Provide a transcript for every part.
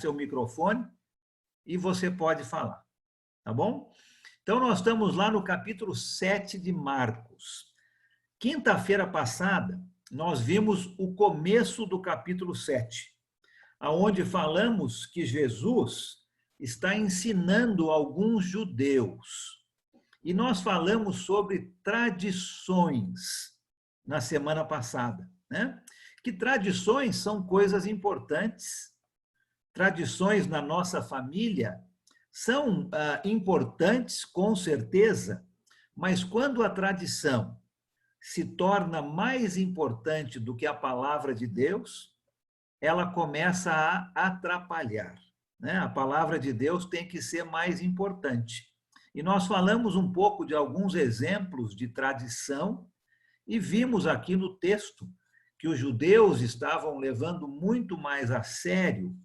seu microfone e você pode falar, tá bom? Então, nós estamos lá no capítulo 7 de Marcos. Quinta-feira passada, nós vimos o começo do capítulo 7, aonde falamos que Jesus está ensinando alguns judeus. E nós falamos sobre tradições na semana passada, né? Que tradições são coisas importantes. Tradições na nossa família são importantes, com certeza, mas quando a tradição se torna mais importante do que a palavra de Deus, ela começa a atrapalhar, né? A palavra de Deus tem que ser mais importante. E nós falamos um pouco de alguns exemplos de tradição e vimos aqui no texto que os judeus estavam levando muito mais a sério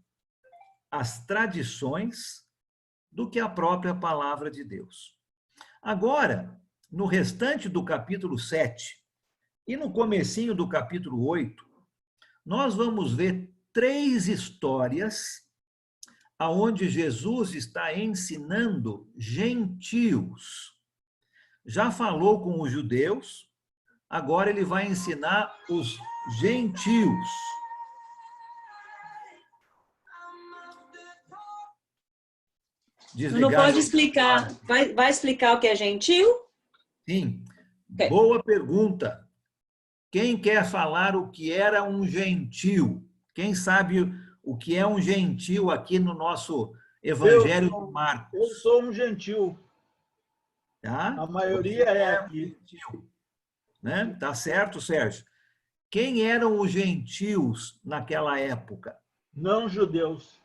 as tradições do que a própria palavra de Deus. Agora, no restante do capítulo 7 e no comecinho do capítulo 8, nós vamos ver 3 histórias aonde Jesus está ensinando gentios. Já falou com os judeus, agora ele vai ensinar os gentios. Não pode explicar. Vai explicar o que é gentil? Sim. Okay. Boa pergunta. Quem quer falar o que era um gentil? Quem sabe o que é um gentil aqui no nosso Evangelho de Marcos? Eu sou um gentil. Tá? A maioria é aqui. Gentil, né? Tá certo, Sérgio? Quem eram os gentios naquela época? Não judeus.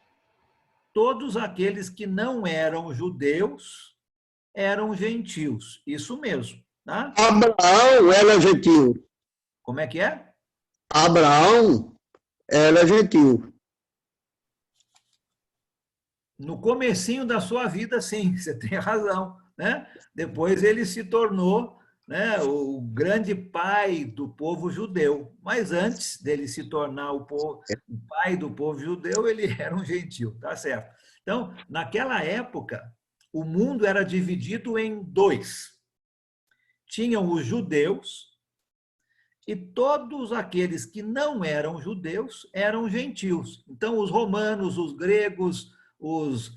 Todos aqueles que não eram judeus eram gentios. Isso mesmo. Tá? Abraão era gentil. Como é que é? Abraão era gentil. No comecinho da sua vida, sim, você tem razão, né? Depois ele se tornou, né, o grande pai do povo judeu. Mas antes dele se tornar o pai do povo judeu, ele era um gentil, tá certo? Então, naquela época, o mundo era dividido em 2. Tinham os judeus e todos aqueles que não eram judeus eram gentios. Então, os romanos, os gregos, os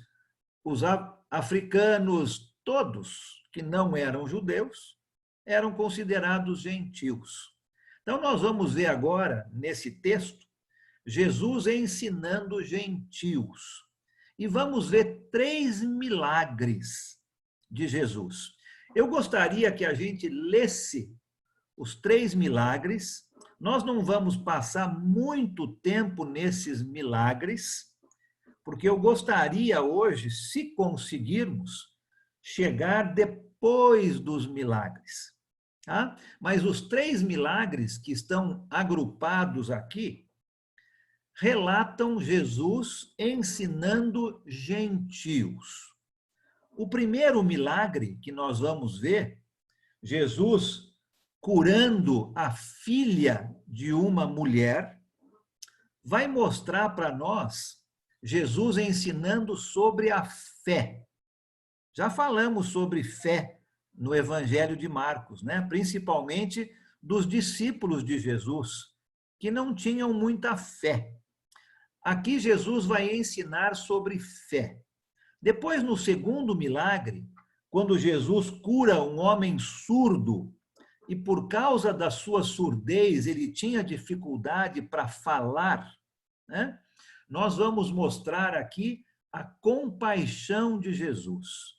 africanos, todos que não eram judeus, eram considerados gentios. Então, nós vamos ver agora, nesse texto, Jesus ensinando gentios. E vamos ver 3 milagres de Jesus. Eu gostaria que a gente lesse os 3 milagres. Nós não vamos passar muito tempo nesses milagres, porque eu gostaria hoje, se conseguirmos, chegar depois dos milagres. Tá? Mas os 3 milagres que estão agrupados aqui relatam Jesus ensinando gentios. O primeiro milagre que nós vamos ver, Jesus curando a filha de uma mulher, vai mostrar para nós Jesus ensinando sobre a fé. Já falamos sobre fé no Evangelho de Marcos, né? Principalmente dos discípulos de Jesus, que não tinham muita fé. Aqui Jesus vai ensinar sobre fé. Depois, no segundo milagre, quando Jesus cura um homem surdo, e por causa da sua surdez ele tinha dificuldade para falar, né? Nós vamos mostrar aqui a compaixão de Jesus.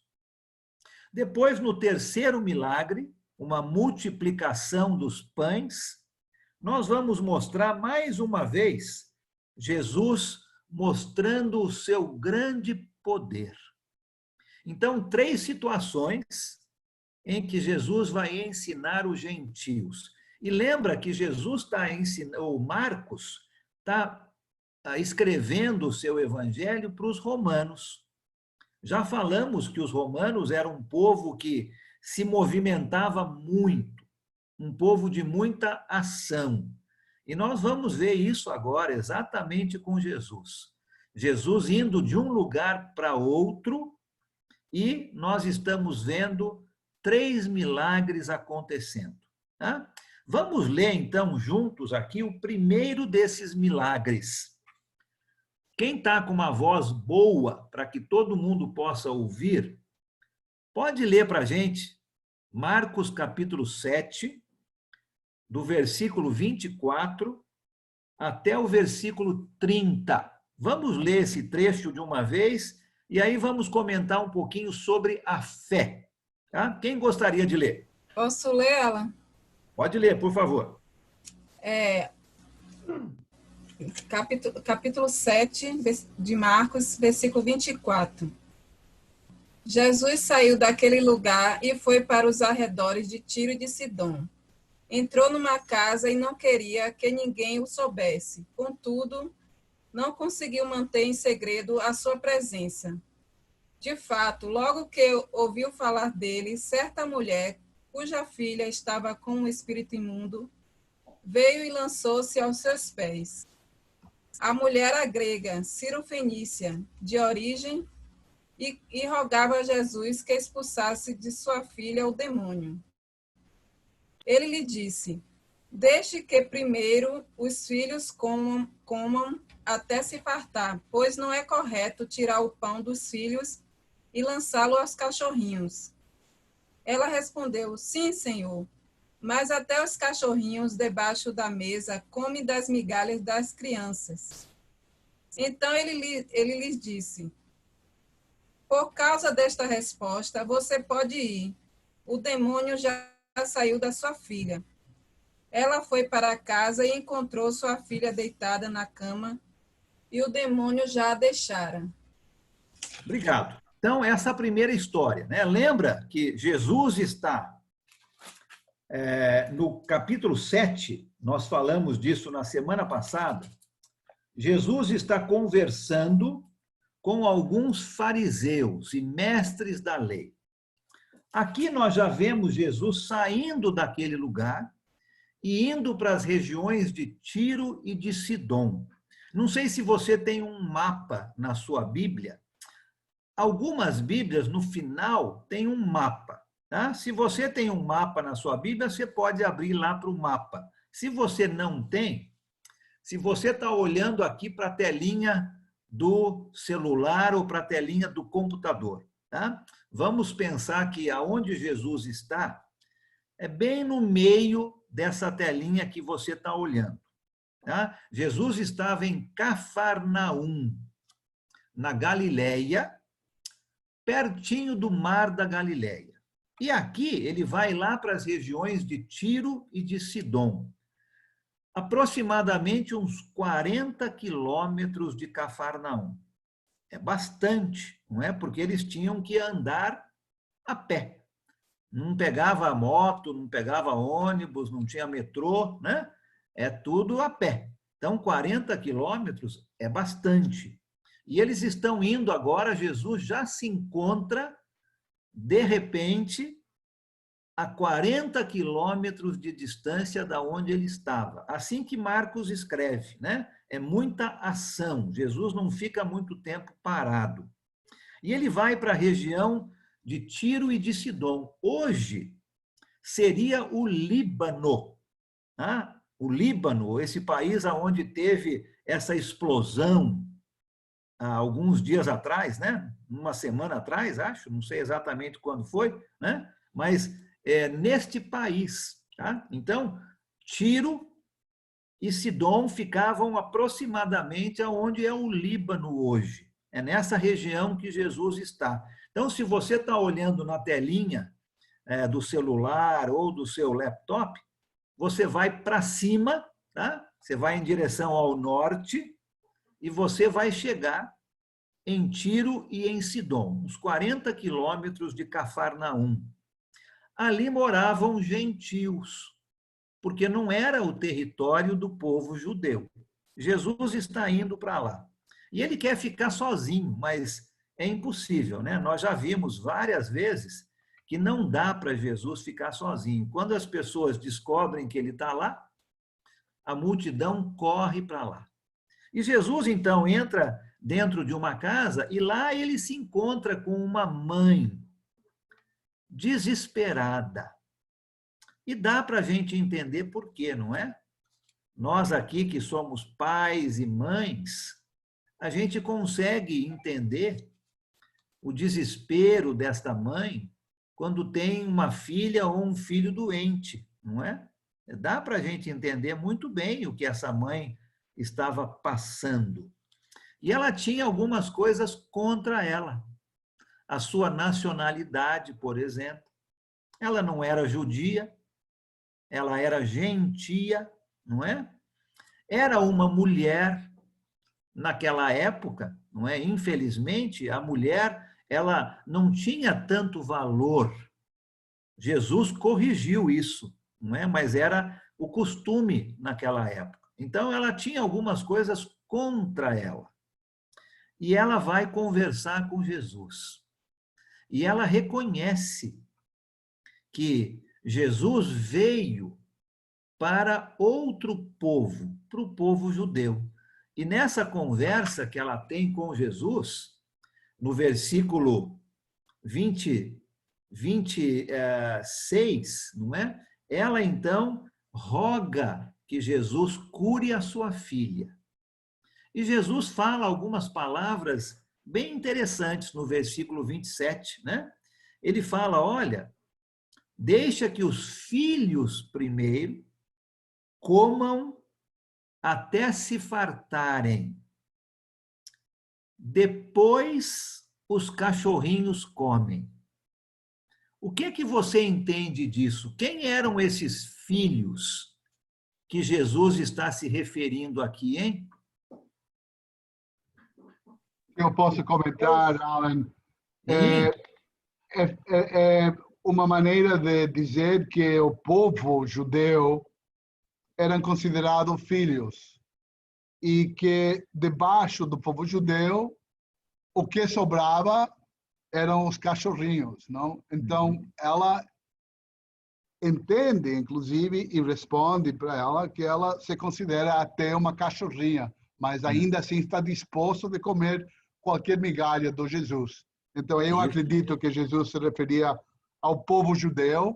Depois, no terceiro milagre, uma multiplicação dos pães, nós vamos mostrar mais uma vez Jesus mostrando o seu grande poder. Então, 3 situações em que Jesus vai ensinar os gentios. E lembra que Jesus está ensinando, ou Marcos está escrevendo o seu evangelho para os romanos. Já falamos que os romanos eram um povo que se movimentava muito, um povo de muita ação. E nós vamos ver isso agora exatamente com Jesus. Jesus indo de um lugar para outro, e nós estamos vendo 3 milagres acontecendo. Tá? Vamos ler, então, juntos aqui o primeiro desses milagres. Quem está com uma voz boa, para que todo mundo possa ouvir, pode ler para a gente Marcos capítulo 7, do versículo 24 até o versículo 30. Vamos ler esse trecho de uma vez e aí vamos comentar um pouquinho sobre a fé. Tá? Quem gostaria de ler? Posso ler ela? Pode ler, por favor. Capítulo 7 de Marcos, versículo 24. Jesus saiu daquele lugar e foi para os arredores de Tiro e de Sidom. Entrou numa casa e não queria que ninguém o soubesse. Contudo, não conseguiu manter em segredo a sua presença. De fato, logo que ouviu falar dele, certa mulher, cuja filha estava com um espírito imundo, veio e lançou-se aos seus pés. A mulher era grega, Cirofenícia, de origem, e rogava a Jesus que expulsasse de sua filha o demônio. Ele lhe disse: deixe que primeiro os filhos comam até se fartar, pois não é correto tirar o pão dos filhos e lançá-lo aos cachorrinhos. Ela respondeu: sim, Senhor, mas até os cachorrinhos debaixo da mesa comem das migalhas das crianças. Então ele lhes disse: por causa desta resposta, você pode ir. O demônio já saiu da sua filha. Ela foi para casa e encontrou sua filha deitada na cama, e o demônio já a deixara. Obrigado. Então, essa é a primeira história, né? Lembra que Jesus está no capítulo 7, nós falamos disso na semana passada. Jesus está conversando com alguns fariseus e mestres da lei. Aqui nós já vemos Jesus saindo daquele lugar e indo para as regiões de Tiro e de Sidom. Não sei se você tem um mapa na sua Bíblia. Algumas Bíblias, no final, tem um mapa. Tá? Se você tem um mapa na sua Bíblia, você pode abrir lá para o mapa. Se você não tem, se você está olhando aqui para a telinha do celular ou para a telinha do computador, tá? Vamos pensar que aonde Jesus está é bem no meio dessa telinha que você está olhando. Tá? Jesus estava em Cafarnaum, na Galileia, pertinho do mar da Galileia. E aqui ele vai lá para as regiões de Tiro e de Sidom, aproximadamente uns 40 quilômetros de Cafarnaum. É bastante, não é? Porque eles tinham que andar a pé. Não pegava moto, não pegava ônibus, não tinha metrô, né? É tudo a pé. Então, 40 quilômetros é bastante. E eles estão indo agora, Jesus já se encontra, de repente, a 40 quilômetros de distância da onde ele estava. Assim que Marcos escreve, né? É muita ação. Jesus não fica muito tempo parado. E ele vai para a região de Tiro e de Sidom. Hoje seria o Líbano. Tá? O Líbano, esse país onde teve essa explosão há alguns dias atrás, né? Uma semana atrás, acho, não sei exatamente quando foi, né? Mas neste país. Tá? Então, Tiro e Sidom ficavam aproximadamente aonde é o Líbano hoje. É nessa região que Jesus está. Então, se você está olhando na telinha do celular ou do seu laptop, você vai para cima, tá? Você vai em direção ao norte e você vai chegar em Tiro e em Sidom, uns 40 quilômetros de Cafarnaum. Ali moravam gentios, porque não era o território do povo judeu. Jesus está indo para lá. E ele quer ficar sozinho, mas é impossível, né? Nós já vimos várias vezes que não dá para Jesus ficar sozinho. Quando as pessoas descobrem que ele está lá, a multidão corre para lá. E Jesus, então, entra dentro de uma casa e lá ele se encontra com uma mãe desesperada. E dá para a gente entender por quê, não é? Nós aqui que somos pais e mães, a gente consegue entender o desespero desta mãe quando tem uma filha ou um filho doente, não é? Dá para a gente entender muito bem o que essa mãe estava passando. E ela tinha algumas coisas contra ela. A sua nacionalidade, por exemplo. Ela não era judia, ela era gentia, não é? Era uma mulher naquela época, não é? Infelizmente, a mulher, ela não tinha tanto valor. Jesus corrigiu isso, não é? Mas era o costume naquela época. Então, ela tinha algumas coisas contra ela. E ela vai conversar com Jesus. E ela reconhece que Jesus veio para outro povo, para o povo judeu. E nessa conversa que ela tem com Jesus, no versículo 26, não é? Ela então roga que Jesus cure a sua filha. E Jesus fala algumas palavras bem interessantes no versículo 27, né? Ele fala, olha, deixa que os filhos primeiro comam até se fartarem. Depois os cachorrinhos comem. O que é que você entende disso? Quem eram esses filhos que Jesus está se referindo aqui, hein? Eu posso comentar, Alan. É uma maneira de dizer que o povo judeu eram considerados filhos e que debaixo do povo judeu o que sobrava eram os cachorrinhos, não? Então ela entende, inclusive, e responde para ela que ela se considera até uma cachorrinha, mas ainda assim está disposto de comer qualquer migalha do Jesus. Então eu acredito que Jesus se referia ao povo judeu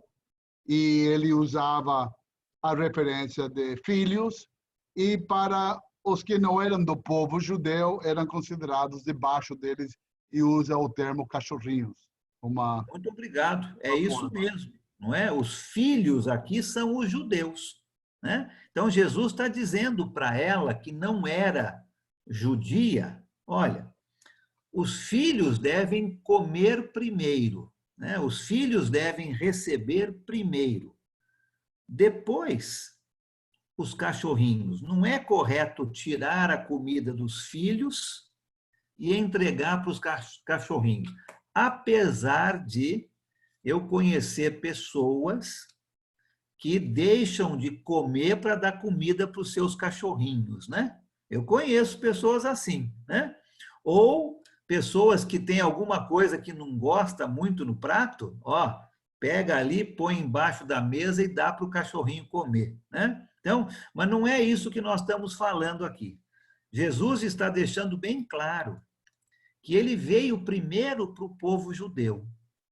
e ele usava a referência de filhos, e para os que não eram do povo judeu, eram considerados debaixo deles, e usa o termo cachorrinhos. Muito obrigado, é isso mesmo, não é? Os filhos aqui são os judeus, né? Então Jesus está dizendo para ela que não era judia, olha, os filhos devem comer primeiro, né? Os filhos devem receber primeiro. Depois, os cachorrinhos. Não é correto tirar a comida dos filhos e entregar para os cachorrinhos. Apesar de eu conhecer pessoas que deixam de comer para dar comida para os seus cachorrinhos, né? Eu conheço pessoas assim, né? Ou pessoas que têm alguma coisa que não gosta muito no prato, ó, pega ali, põe embaixo da mesa e dá para o cachorrinho comer, né? Então, mas não é isso que nós estamos falando aqui. Jesus está deixando bem claro que ele veio primeiro para o povo judeu.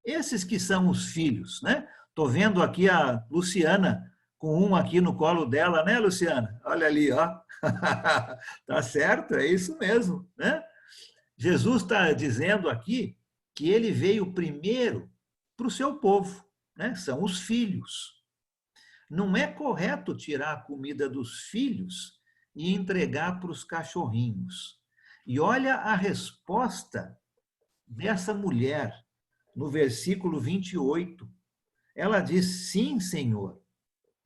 Esses que são os filhos, né? Estou vendo aqui a Luciana com um aqui no colo dela, né, Luciana? Olha ali, ó. Tá certo, é isso mesmo, né? Jesus está dizendo aqui que ele veio primeiro para o seu povo, né? São os filhos. Não é correto tirar a comida dos filhos e entregar para os cachorrinhos. E olha a resposta dessa mulher no versículo 28. Ela diz, sim, Senhor,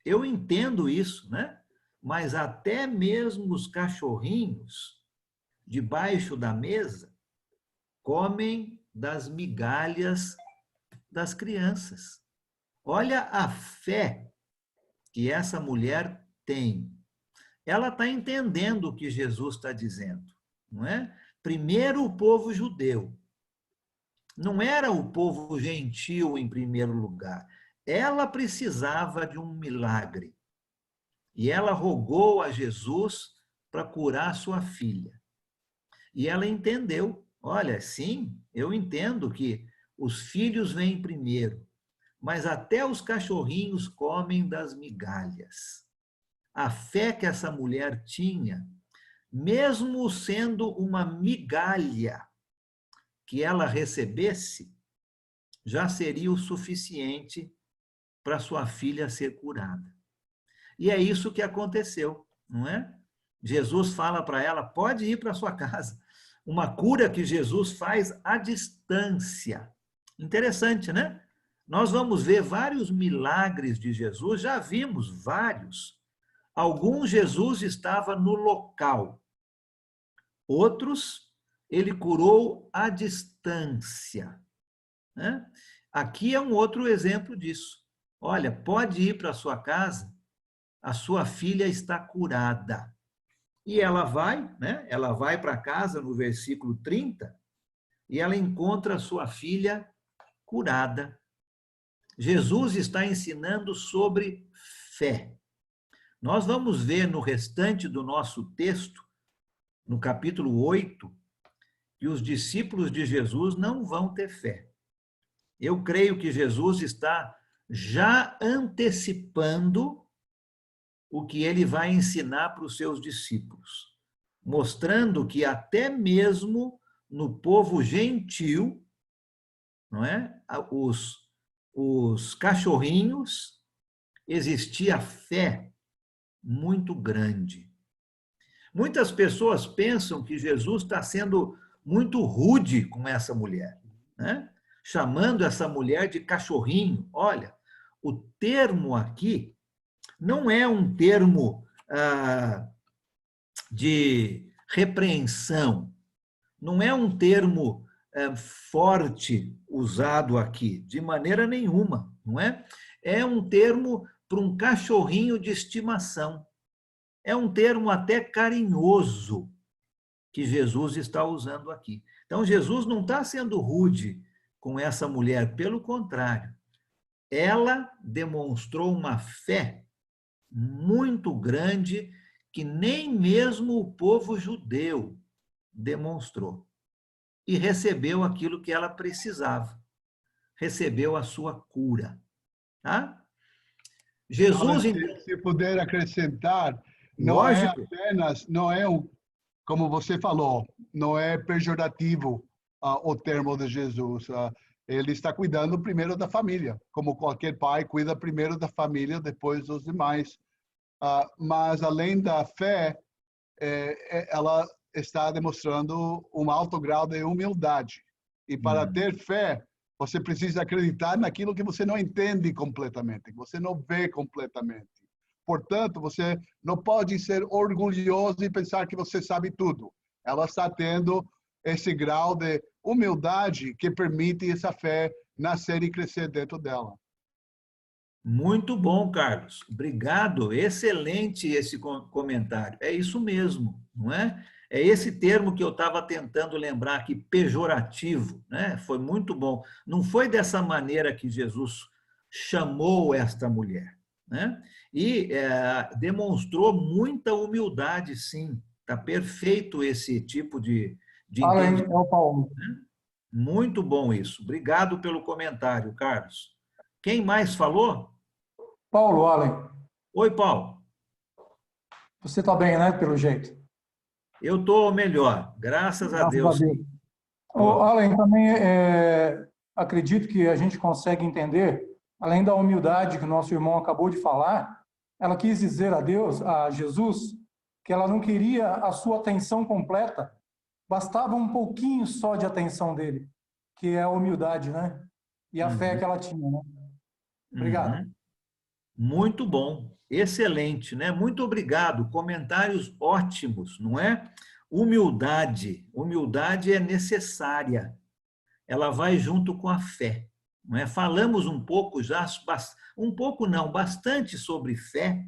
eu entendo isso, né? Mas até mesmo os cachorrinhos debaixo da mesa comem das migalhas das crianças. Olha a fé que essa mulher tem. Ela está entendendo o que Jesus está dizendo, não é? Primeiro o povo judeu. Não era o povo gentil em primeiro lugar. Ela precisava de um milagre. E ela rogou a Jesus para curar sua filha. E ela entendeu. Olha, sim, eu entendo que os filhos vêm primeiro, mas até os cachorrinhos comem das migalhas. A fé que essa mulher tinha, mesmo sendo uma migalha que ela recebesse, já seria o suficiente para sua filha ser curada. E é isso que aconteceu, não é? Jesus fala para ela, pode ir para sua casa. Uma cura que Jesus faz à distância. Interessante, né? Nós vamos ver vários milagres de Jesus, já vimos vários. Alguns Jesus estava no local, outros ele curou à distância, né? Aqui é um outro exemplo disso. Olha, pode ir para a sua casa, a sua filha está curada. E ela vai, né? Ela vai para casa no versículo 30 e ela encontra a sua filha curada. Jesus está ensinando sobre fé. Nós vamos ver no restante do nosso texto, no capítulo 8, que os discípulos de Jesus não vão ter fé. Eu creio que Jesus está já antecipando o que ele vai ensinar para os seus discípulos, mostrando que até mesmo no povo gentil, não é? Os cachorrinhos, existia fé muito grande. Muitas pessoas pensam que Jesus está sendo muito rude com essa mulher, né? Chamando essa mulher de cachorrinho. Olha, o termo aqui não é um termo de repreensão, não é um termo forte usado aqui, de maneira nenhuma, não é? É um termo para um cachorrinho de estimação. É um termo até carinhoso que Jesus está usando aqui. Então, Jesus não está sendo rude com essa mulher, pelo contrário. Ela demonstrou uma fé muito grande que nem mesmo o povo judeu demonstrou. E recebeu aquilo que ela precisava. Recebeu a sua cura. Tá? Jesus, se puder acrescentar, lógico, não é como você falou, não é pejorativo o termo de Jesus. Ele está cuidando primeiro da família, como qualquer pai cuida primeiro da família, depois dos demais. Mas além da fé, ela está demonstrando um alto grau de humildade. E para ter fé, você precisa acreditar naquilo que você não entende completamente, que você não vê completamente. Portanto, você não pode ser orgulhoso e pensar que você sabe tudo. Ela está tendo esse grau de humildade que permite essa fé nascer e crescer dentro dela. Muito bom, Carlos. Obrigado. Excelente esse comentário. É isso mesmo, não é? É esse termo que eu estava tentando lembrar aqui, pejorativo, né? Foi muito bom. Não foi dessa maneira que Jesus chamou esta mulher, né? E demonstrou muita humildade, sim. Está perfeito esse tipo de entendimento. É o Paulo. Muito bom isso. Obrigado pelo comentário, Carlos. Quem mais falou? Paulo, Allen. Oi, Paulo. Você está bem, né, pelo jeito? Eu estou melhor, graças a Deus. Allen, também acredito que a gente consegue entender, além da humildade que o nosso irmão acabou de falar, ela quis dizer a Deus, a Jesus, que ela não queria a sua atenção completa, bastava um pouquinho só de atenção dele, que é a humildade, né? E a fé que ela tinha, né? Obrigado. Muito bom, excelente, né? Muito obrigado, comentários ótimos, não é? Humildade é necessária, ela vai junto com a fé, não é? Falamos um pouco já, um pouco não, bastante sobre fé,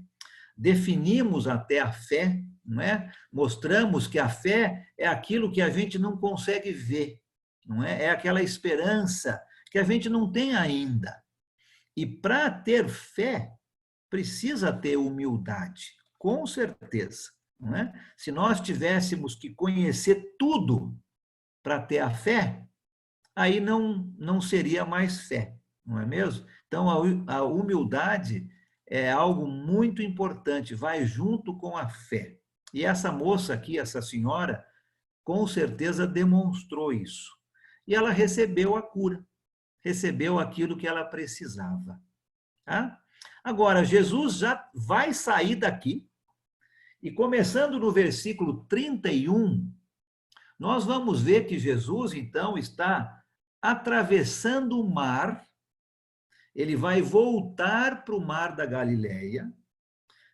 definimos até a fé, não é? Mostramos que a fé é aquilo que a gente não consegue ver, não é? É aquela esperança que a gente não tem ainda. E para ter fé, precisa ter humildade, com certeza. não é? Se nós tivéssemos que conhecer tudo para ter a fé, aí não seria mais fé, não é mesmo? Então, a humildade é algo muito importante, vai junto com a fé. E essa moça aqui, essa senhora, com certeza demonstrou isso. E ela recebeu a cura, recebeu aquilo que ela precisava. Tá? Agora, Jesus já vai sair daqui, e começando no versículo 31, nós vamos ver que Jesus, então, está atravessando o mar, ele vai voltar para o mar da Galileia,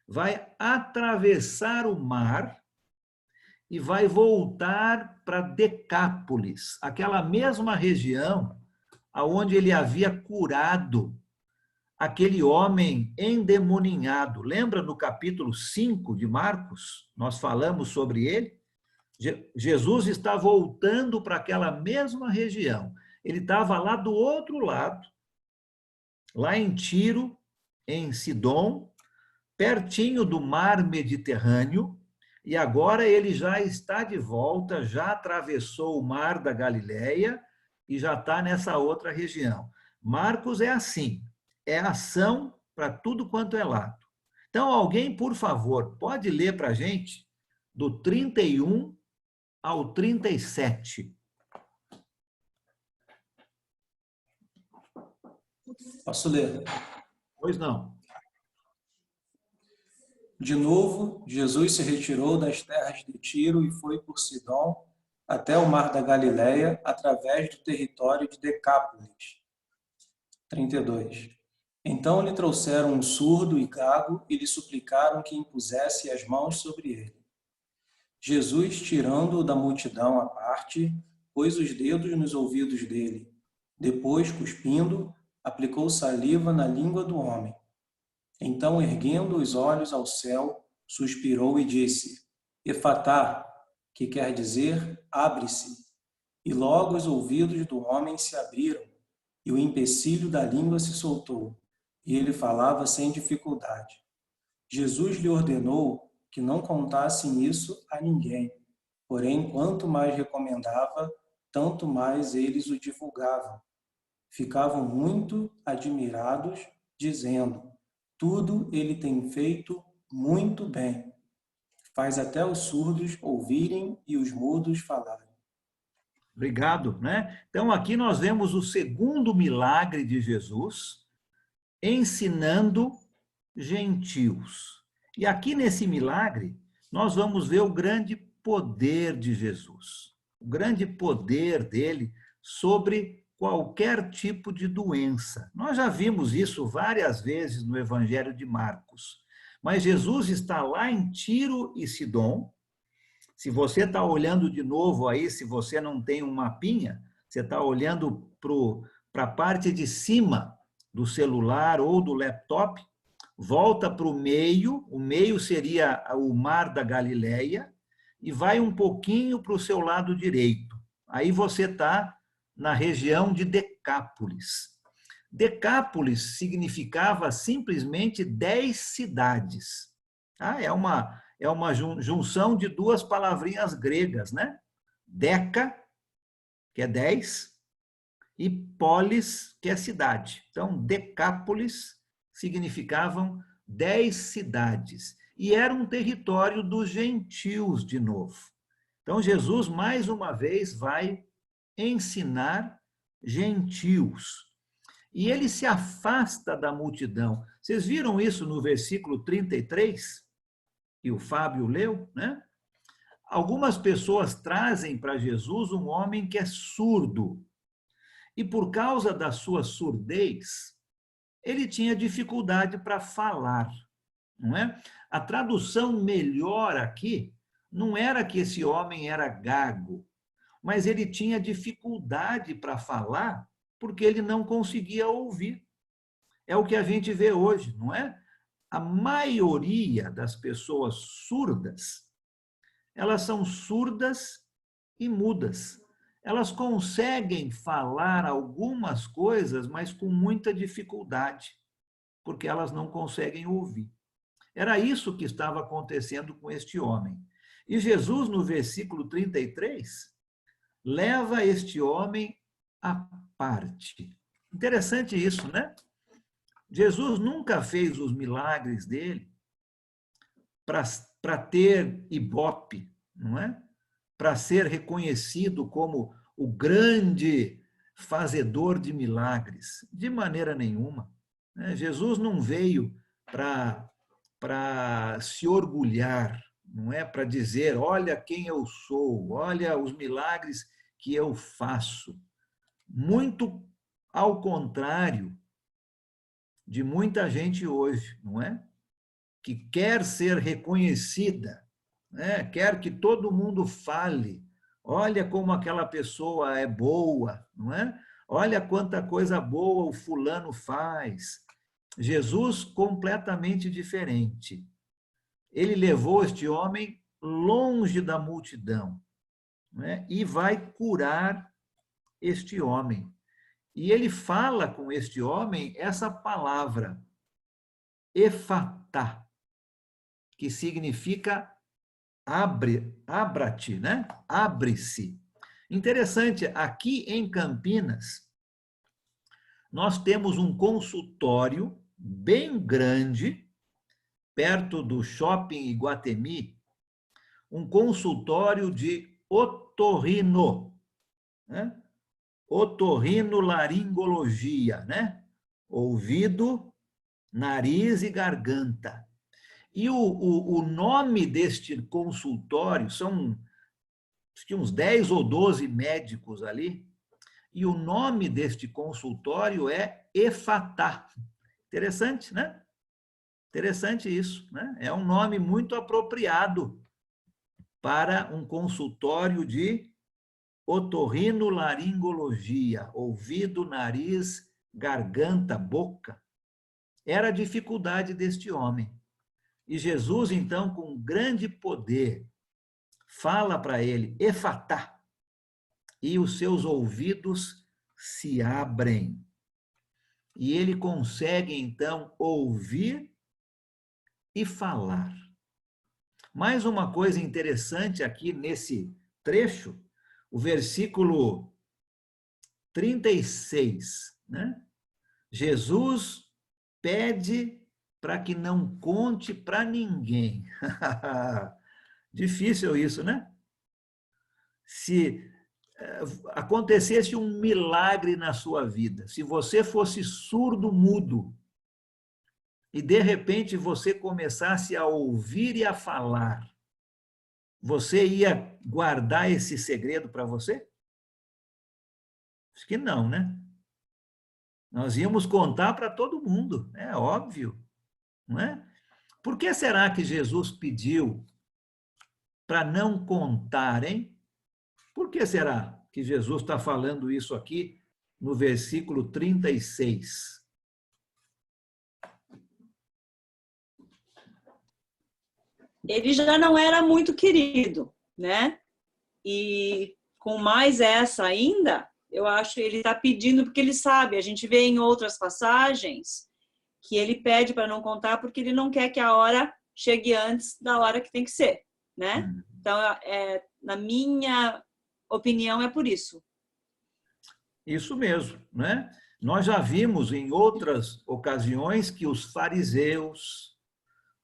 vai atravessar o mar e vai voltar para Decápolis, aquela mesma região aonde ele havia curado aquele homem endemoninhado. Lembra no capítulo 5 de Marcos? Nós falamos sobre ele. Jesus está voltando para aquela mesma região. Ele estava lá do outro lado, lá em Tiro, em Sidom, pertinho do mar Mediterrâneo, e agora ele já está de volta, já atravessou o mar da Galileia e já está nessa outra região. Marcos é assim, é ação para tudo quanto é lado. Então, alguém, por favor, pode ler para a gente do 31 ao 37. Posso ler? Pois não. De novo, Jesus se retirou das terras de Tiro e foi por Sidom até o mar da Galileia, através do território de Decápolis. 32. Então lhe trouxeram um surdo e gago e lhe suplicaram que impusesse as mãos sobre ele. Jesus, tirando-o da multidão à parte, pôs os dedos nos ouvidos dele. Depois, cuspindo, aplicou saliva na língua do homem. Então, erguendo os olhos ao céu, suspirou e disse: Efatá, que quer dizer, abre-se. E logo os ouvidos do homem se abriram, e o empecilho da língua se soltou, e ele falava sem dificuldade. Jesus lhe ordenou que não contassem isso a ninguém, porém, quanto mais recomendava, tanto mais eles o divulgavam. Ficavam muito admirados, dizendo: tudo ele tem feito muito bem. Faz até os surdos ouvirem e os mudos falarem. Obrigado, né? Então, aqui nós vemos o segundo milagre de Jesus, ensinando gentios. E aqui nesse milagre, nós vamos ver o grande poder de Jesus, o grande poder dele sobre qualquer tipo de doença. Nós já vimos isso várias vezes no Evangelho de Marcos. Mas Jesus está lá em Tiro e Sidom. Se você está olhando de novo aí, se você não tem um mapinha, você está olhando para a parte de cima do celular ou do laptop, volta para o meio seria o mar da Galileia, e vai um pouquinho para o seu lado direito. Aí você está na região de Decápolis. Decápolis significava simplesmente 10 cidades. Ah, é uma junção de duas palavrinhas gregas, né? Deca, que é 10, e polis, que é cidade. Então, Decápolis significavam 10 cidades. E era um território dos gentios de novo. Então, Jesus, mais uma vez, vai ensinar gentios. E ele se afasta da multidão. Vocês viram isso no versículo 33, que o Fábio leu, né? Algumas pessoas trazem para Jesus um homem que é surdo. E por causa da sua surdez, ele tinha dificuldade para falar, não é? A tradução melhor aqui não era que esse homem era gago, mas ele tinha dificuldade para falar porque ele não conseguia ouvir. É o que a gente vê hoje, não é? A maioria das pessoas surdas, elas são surdas e mudas. Elas conseguem falar algumas coisas, mas com muita dificuldade, porque elas não conseguem ouvir. Era isso que estava acontecendo com este homem. E Jesus, no versículo 33, leva este homem à parte. Interessante isso, né? Jesus nunca fez os milagres dele para ter ibope, não é? Para ser reconhecido como o grande fazedor de milagres. De maneira nenhuma. Jesus não veio para se orgulhar, não é para dizer, olha quem eu sou, olha os milagres que eu faço. Muito ao contrário de muita gente hoje, não é? Que quer ser reconhecida, né? Quer que todo mundo fale, olha como aquela pessoa é boa, não é? Olha quanta coisa boa o fulano faz. Jesus completamente diferente. Ele levou este homem longe da multidão, né? E vai curar este homem. E ele fala com este homem essa palavra, efatá, que significa abra-te, né? Abre-se. Interessante, aqui em Campinas, nós temos um consultório bem grande, perto do Shopping Iguatemi, um consultório de otorrino, né? Otorrinolaringologia, né? Ouvido, nariz e garganta. E o nome deste consultório, são uns 10 ou 12 médicos ali, e o nome deste consultório é Efatá. Interessante, né? Interessante isso, né? É um nome muito apropriado para um consultório de otorrinolaringologia, ouvido, nariz, garganta, boca. Era a dificuldade deste homem. E Jesus, então, com grande poder, fala para ele, efatá, e os seus ouvidos se abrem. E ele consegue, então, ouvir e falar. Mais uma coisa interessante aqui nesse trecho, o versículo 36, né? Jesus pede para que não conte para ninguém. Difícil isso, né? Se acontecesse um milagre na sua vida, se você fosse surdo-mudo e de repente você começasse a ouvir e a falar, você ia guardar esse segredo para você? Acho que não, né? Nós íamos contar para todo mundo, é óbvio, não é? Por que será que Jesus pediu para não contarem? Por que será que Jesus está falando isso aqui no versículo 36? Ele já não era muito querido, né? E com mais essa ainda, eu acho que ele está pedindo porque ele sabe. A gente vê em outras passagens que ele pede para não contar porque ele não quer que a hora chegue antes da hora que tem que ser, né? Então, na minha opinião, é por isso. Isso mesmo, né? Nós já vimos em outras ocasiões que os fariseus,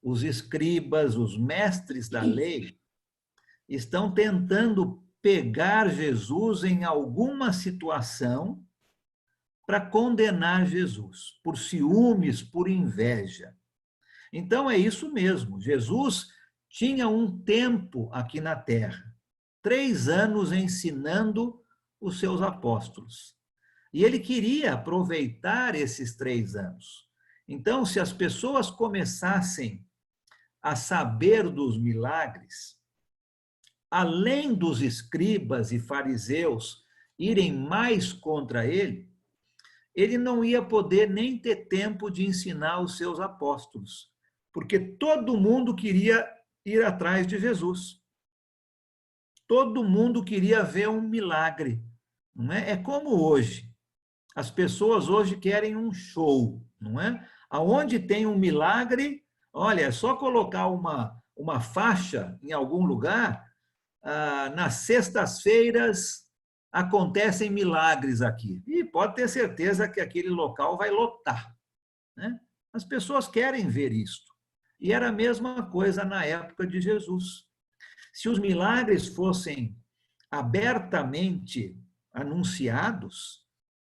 os escribas, os mestres da lei, estão tentando pegar Jesus em alguma situação para condenar Jesus, por ciúmes, por inveja. Então, é isso mesmo. Jesus tinha um tempo aqui na Terra, 3 anos ensinando os seus apóstolos. E ele queria aproveitar esses 3 anos. Então, se as pessoas começassem a saber dos milagres, além dos escribas e fariseus irem mais contra ele, ele não ia poder nem ter tempo de ensinar os seus apóstolos, porque todo mundo queria ir atrás de Jesus. Todo mundo queria ver um milagre. Não é? É como hoje. As pessoas hoje querem um show, não é? Aonde tem um milagre, Olha, é só colocar uma faixa em algum lugar, nas sextas-feiras acontecem milagres aqui. E pode ter certeza que aquele local vai lotar, né? As pessoas querem ver isto. E era a mesma coisa na época de Jesus. Se os milagres fossem abertamente anunciados,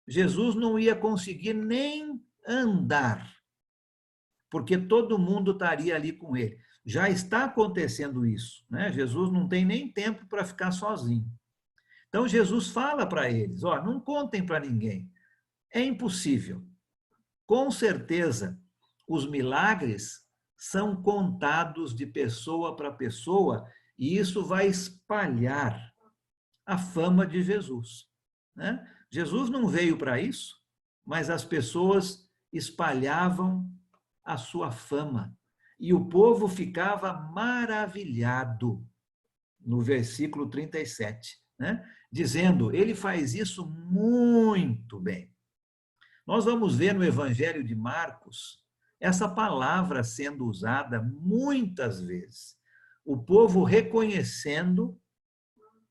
Jesus não ia conseguir nem andar, porque todo mundo estaria ali com ele. Já está acontecendo isso, né? Jesus não tem nem tempo para ficar sozinho. Então, Jesus fala para eles, ó, não contem para ninguém. É impossível. Com certeza, os milagres são contados de pessoa para pessoa e isso vai espalhar a fama de Jesus, né? Jesus não veio para isso, mas as pessoas espalhavam a sua fama e o povo ficava maravilhado, no versículo 37, né? Dizendo, ele faz isso muito bem. Nós vamos ver no Evangelho de Marcos essa palavra sendo usada muitas vezes. O povo reconhecendo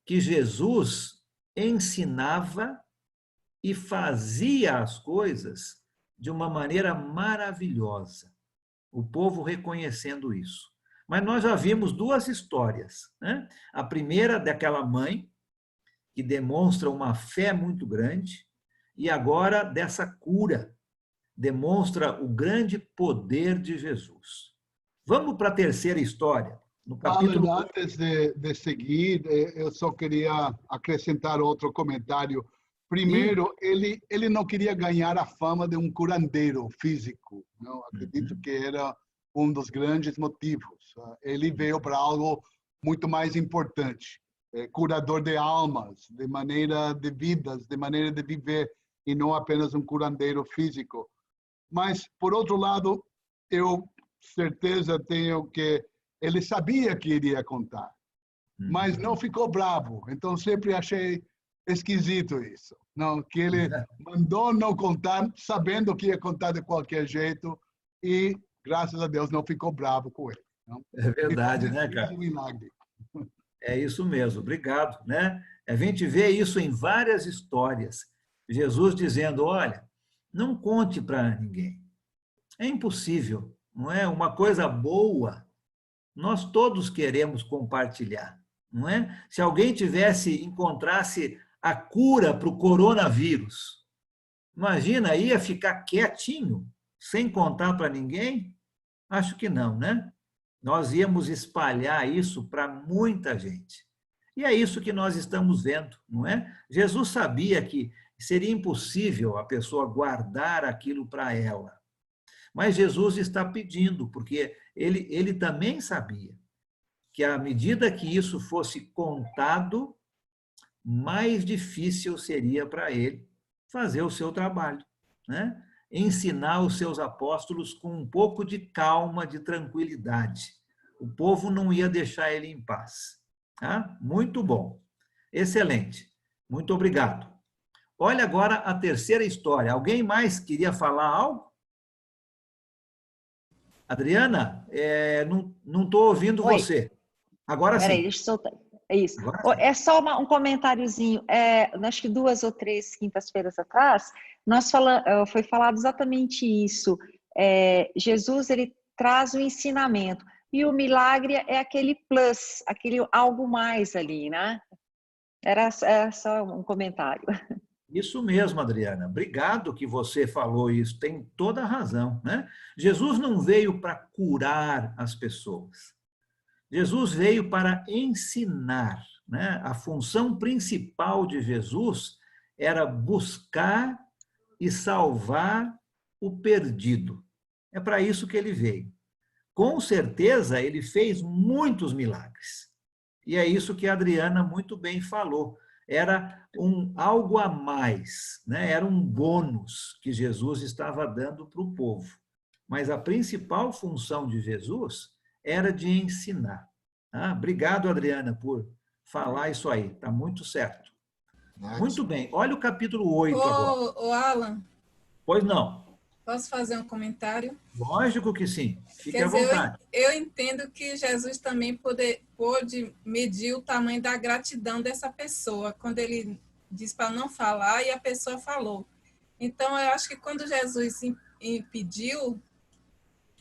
que Jesus ensinava e fazia as coisas de uma maneira maravilhosa. O povo reconhecendo isso. Mas nós já vimos duas histórias, né? A primeira daquela mãe, que demonstra uma fé muito grande, e agora dessa cura, demonstra o grande poder de Jesus. Vamos para a terceira história, no capítulo... Antes de seguir, eu só queria acrescentar outro comentário. Primeiro, ele não queria ganhar a fama de um curandeiro físico. Não acredito que era um dos grandes motivos. Ele veio para algo muito mais importante, curador de almas, de maneira de vidas, de maneira de viver, e não apenas um curandeiro físico. Mas, por outro lado, eu certeza tenho que ele sabia que iria contar, mas não ficou bravo. Então, sempre achei esquisito isso. Não, que ele mandou não contar, sabendo que ia contar de qualquer jeito, e, graças a Deus, não ficou bravo com ele. Não? É verdade, né, cara? Um milagre. É isso mesmo, obrigado, né? A gente vê isso em várias histórias. Jesus dizendo, olha, não conte para ninguém. É impossível, não é? Uma coisa boa, nós todos queremos compartilhar, não é? Se alguém encontrasse a cura para o coronavírus, imagina, ia ficar quietinho, sem contar para ninguém? Acho que não, né? Nós íamos espalhar isso para muita gente. E é isso que nós estamos vendo, não é? Jesus sabia que seria impossível a pessoa guardar aquilo para ela. Mas Jesus está pedindo, porque ele também sabia que à medida que isso fosse contado, mais difícil seria para ele fazer o seu trabalho, né? Ensinar os seus apóstolos com um pouco de calma, de tranquilidade. O povo não ia deixar ele em paz. Tá? Muito bom. Excelente. Muito obrigado. Olha agora a terceira história. Alguém mais queria falar algo? Adriana, não estou ouvindo você. Agora sim. Peraí, deixa eu soltar. É isso. Agora É só um comentáriozinho. Acho que 2 ou 3 quintas-feiras atrás, foi falado exatamente isso. Jesus, ele traz o ensinamento. E o milagre é aquele plus, aquele algo mais ali, né? Era só um comentário. Isso mesmo, Adriana. Obrigado que você falou isso. Tem toda a razão, né? Jesus não veio para curar as pessoas. Jesus veio para ensinar, né? A função principal de Jesus era buscar e salvar o perdido. É para isso que ele veio. Com certeza, ele fez muitos milagres. E é isso que a Adriana muito bem falou. Era algo a mais, né? Era um bônus que Jesus estava dando para o povo. Mas a principal função de Jesus era de ensinar. Ah, obrigado, Adriana, por falar isso aí. Está muito certo. Muito bem. Olha o capítulo 8 agora. Ô, Alan. Pois não. Posso fazer um comentário? Lógico que sim. Fique Quer à dizer, vontade. eu entendo que Jesus também pôde medir o tamanho da gratidão dessa pessoa, quando ele diz para não falar e a pessoa falou. Então, eu acho que quando Jesus impediu,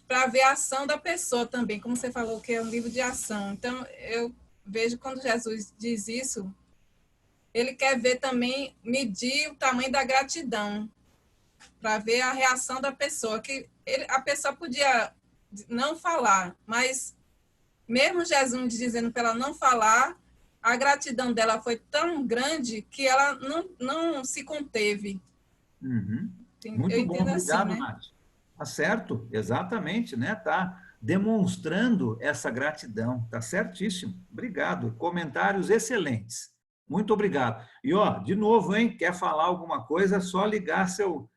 para ver a ação da pessoa também, como você falou, que é um livro de ação. Então, eu vejo quando Jesus diz isso, ele quer ver também, medir o tamanho da gratidão, para ver a reação da pessoa, que a pessoa podia não falar, mas mesmo Jesus dizendo para ela não falar, a gratidão dela foi tão grande que ela não se conteve. Uhum. Eu Muito bom, entendo obrigado, assim, né? Nath. Tá certo, exatamente, né? Tá demonstrando essa gratidão, tá certíssimo. Obrigado, comentários excelentes. Muito obrigado. E, ó, de novo, hein, quer falar alguma coisa, é só ligar seu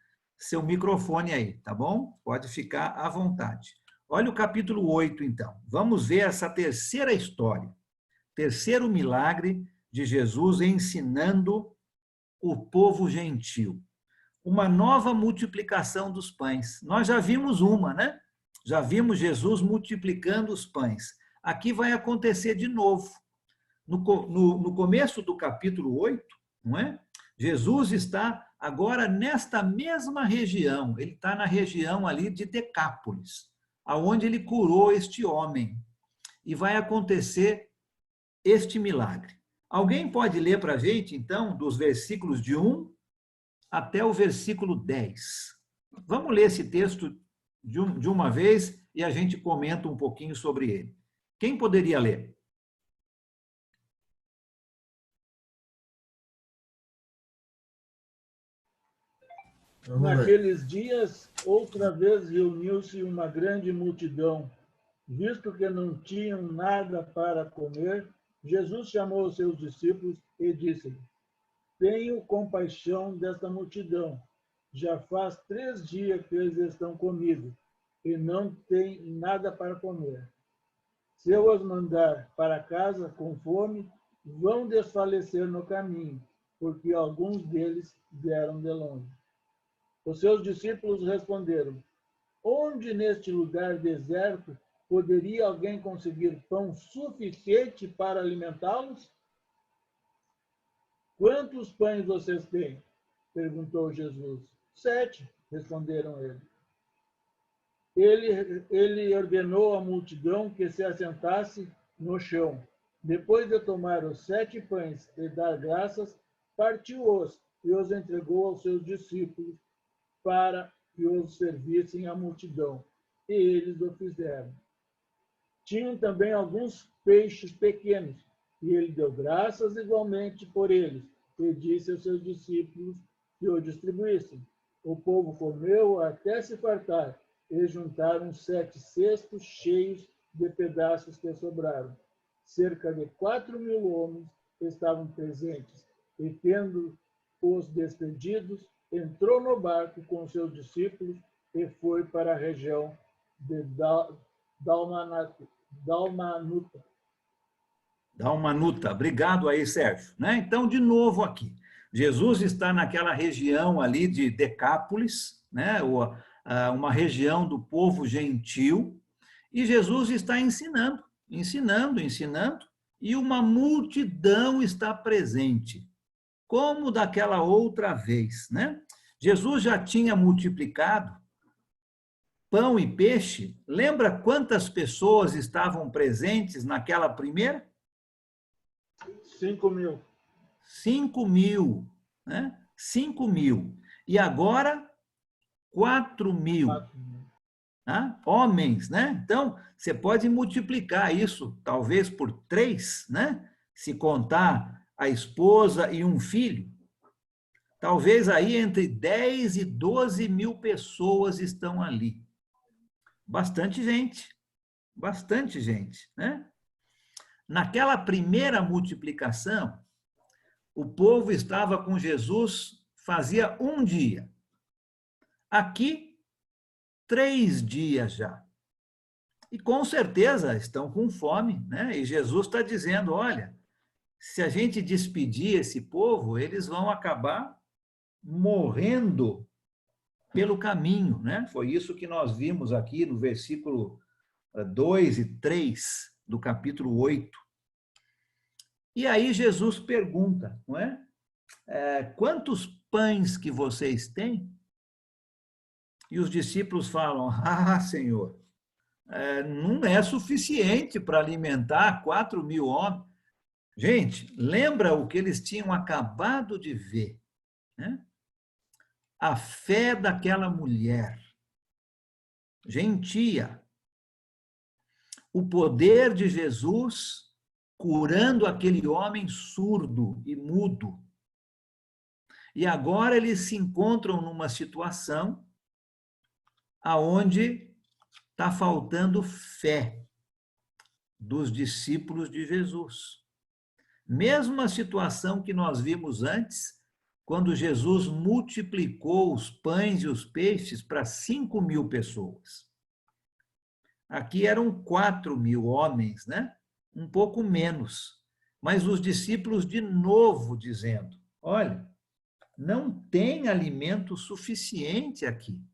microfone aí, tá bom? Pode ficar à vontade. Olha o capítulo 8, então. Vamos ver essa terceira história. Terceiro milagre de Jesus ensinando o povo gentil. Uma nova multiplicação dos pães. Nós já vimos uma, né? Já vimos Jesus multiplicando os pães. Aqui vai acontecer de novo. No começo do capítulo 8, não é? Jesus está agora nesta mesma região. Ele está na região ali de Decápolis, aonde ele curou este homem. E vai acontecer este milagre. Alguém pode ler para a gente, então, dos versículos de 1 até o versículo 10. Vamos ler esse texto de uma vez e a gente comenta um pouquinho sobre ele. Quem poderia ler? Naqueles dias, outra vez reuniu-se uma grande multidão. Visto que não tinham nada para comer, Jesus chamou os seus discípulos e disse-lhes: Tenho compaixão desta multidão. Já faz 3 dias que eles estão comigo e não têm nada para comer. Se eu os mandar para casa com fome, vão desfalecer no caminho, porque alguns deles vieram de longe. Os seus discípulos responderam: Onde neste lugar deserto poderia alguém conseguir pão suficiente para alimentá-los? Quantos pães vocês têm? Perguntou Jesus. 7, responderam ele. Ele ordenou à multidão que se assentasse no chão. Depois de tomar os 7 pães e dar graças, partiu-os e os entregou aos seus discípulos para que os servissem à multidão. E eles o fizeram. Tinham também alguns peixes pequenos, e ele deu graças igualmente por eles, e disse aos seus discípulos que o distribuíssem. O povo comeu até se fartar, e juntaram 7 cestos cheios de pedaços que sobraram. Cerca de 4.000 homens estavam presentes, e tendo-os despedidos, entrou no barco com seus discípulos e foi para a região de Dalmanuta. Obrigado aí, Sérgio. Né? Então, de novo aqui. Jesus está naquela região ali de Decápolis, né? Uma região do povo gentil, e Jesus está ensinando, e uma multidão está presente, como daquela outra vez, né? Jesus já tinha multiplicado pão e peixe. Lembra quantas pessoas estavam presentes naquela primeira? 5.000. 5.000, né? 5.000. E agora, 4.000. Tá? Homens, né? Então, você pode multiplicar isso, talvez por 3, né? Se contar a esposa e um filho. Talvez aí entre 10 e 12.000 pessoas estão ali. Bastante gente, né? Naquela primeira multiplicação, o povo estava com Jesus fazia 1 dia. Aqui, 3 dias já. E com certeza estão com fome, né? E Jesus está dizendo, olha, se a gente despedir esse povo, eles vão acabar morrendo pelo caminho, né? Foi isso que nós vimos aqui no versículo 2 e 3 do capítulo 8. E aí Jesus pergunta, não é? Quantos pães que vocês têm? E os discípulos falam, Senhor, não é suficiente para alimentar 4.000 homens. Gente, lembra o que eles tinham acabado de ver, né? A fé daquela mulher, gentia, o poder de Jesus curando aquele homem surdo e mudo. E agora eles se encontram numa situação aonde está faltando fé dos discípulos de Jesus. Mesma situação que nós vimos antes, quando Jesus multiplicou os pães e os peixes para 5.000 pessoas. Aqui eram 4.000 homens, né? Um pouco menos. Mas os discípulos de novo dizendo, olha, não tem alimento suficiente aqui.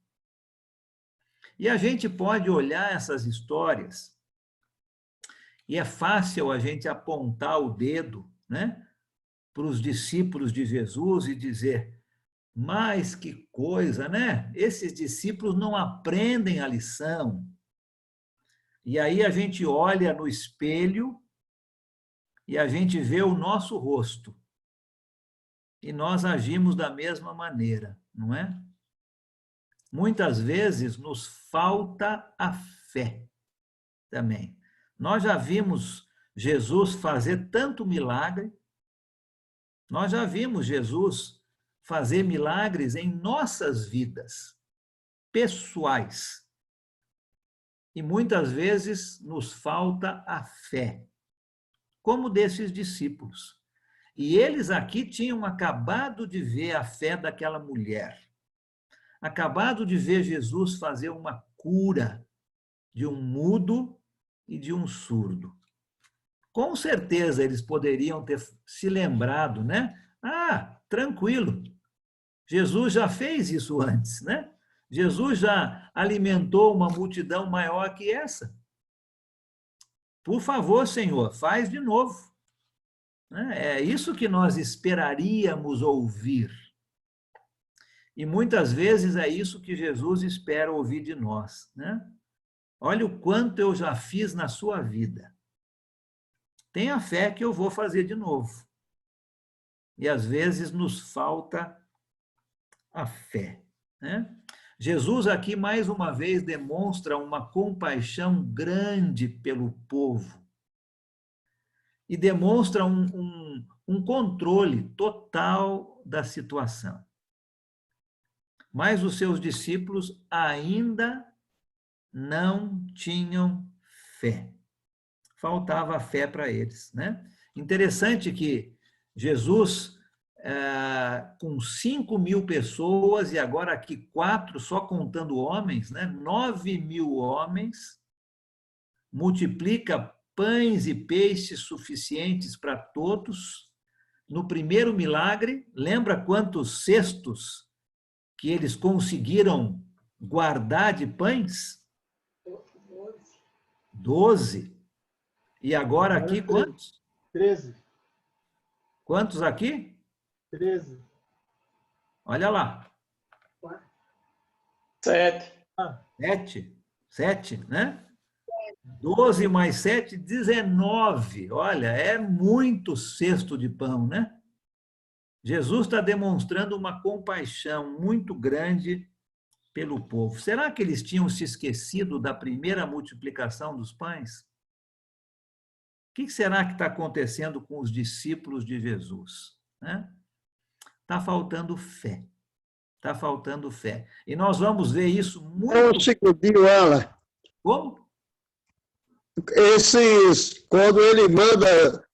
E a gente pode olhar essas histórias e é fácil a gente apontar o dedo, né, para os discípulos de Jesus e dizer, mas que coisa, né? Esses discípulos não aprendem a lição. E aí a gente olha no espelho e a gente vê o nosso rosto. E nós agimos da mesma maneira, não é? Muitas vezes nos falta a fé também. Nós já vimos Jesus fazer tanto milagre, nós já vimos Jesus fazer milagres em nossas vidas pessoais. E muitas vezes nos falta a fé, como desses discípulos. E eles aqui tinham acabado de ver a fé daquela mulher. Acabado de ver Jesus fazer uma cura de um mudo e de um surdo. Com certeza eles poderiam ter se lembrado, né? Tranquilo, Jesus já fez isso antes, né? Jesus já alimentou uma multidão maior que essa. Por favor, Senhor, faz de novo. É isso que nós esperaríamos ouvir. E muitas vezes é isso que Jesus espera ouvir de nós, né? Olha o quanto eu já fiz na sua vida. Tenha fé que eu vou fazer de novo. E às vezes nos falta a fé, né? Jesus aqui mais uma vez demonstra uma compaixão grande pelo povo e demonstra um controle total da situação. Mas os seus discípulos ainda não tinham fé. Faltava fé para eles, né? Interessante que Jesus, com 5.000 pessoas, e agora aqui 4, só contando homens, né? 9.000 homens, multiplica pães e peixes suficientes para todos. No primeiro milagre, lembra quantos cestos que eles conseguiram guardar de pães? 12. E agora aqui quantos? 13. Quantos aqui? 13. Olha lá. 7. 7, né? 12 mais 7, 19. Olha, é muito cesto de pão, né? Jesus está demonstrando uma compaixão muito grande pelo povo. Será que eles tinham se esquecido da primeira multiplicação dos pães? O que será que está acontecendo com os discípulos de Jesus? Está faltando fé. Está faltando fé. E nós vamos ver isso muito... Eu segundinho, ela. Como? Quando ele manda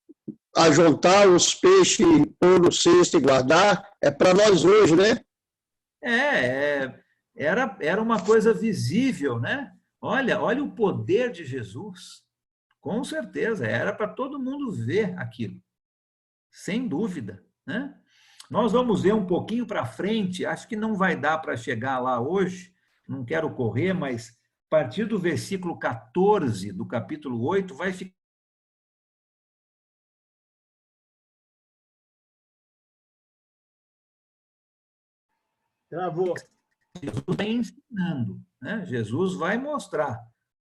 ajuntar os peixes, pôr no cesto e guardar, é para nós hoje, né? Era uma coisa visível, né? Olha o poder de Jesus. Com certeza, era para todo mundo ver aquilo. Sem dúvida, né? Nós vamos ver um pouquinho para frente, acho que não vai dar para chegar lá hoje, não quero correr, mas a partir do versículo 14 do capítulo 8 vai ficar. Travou. Jesus vai ensinando, né? Jesus vai mostrar,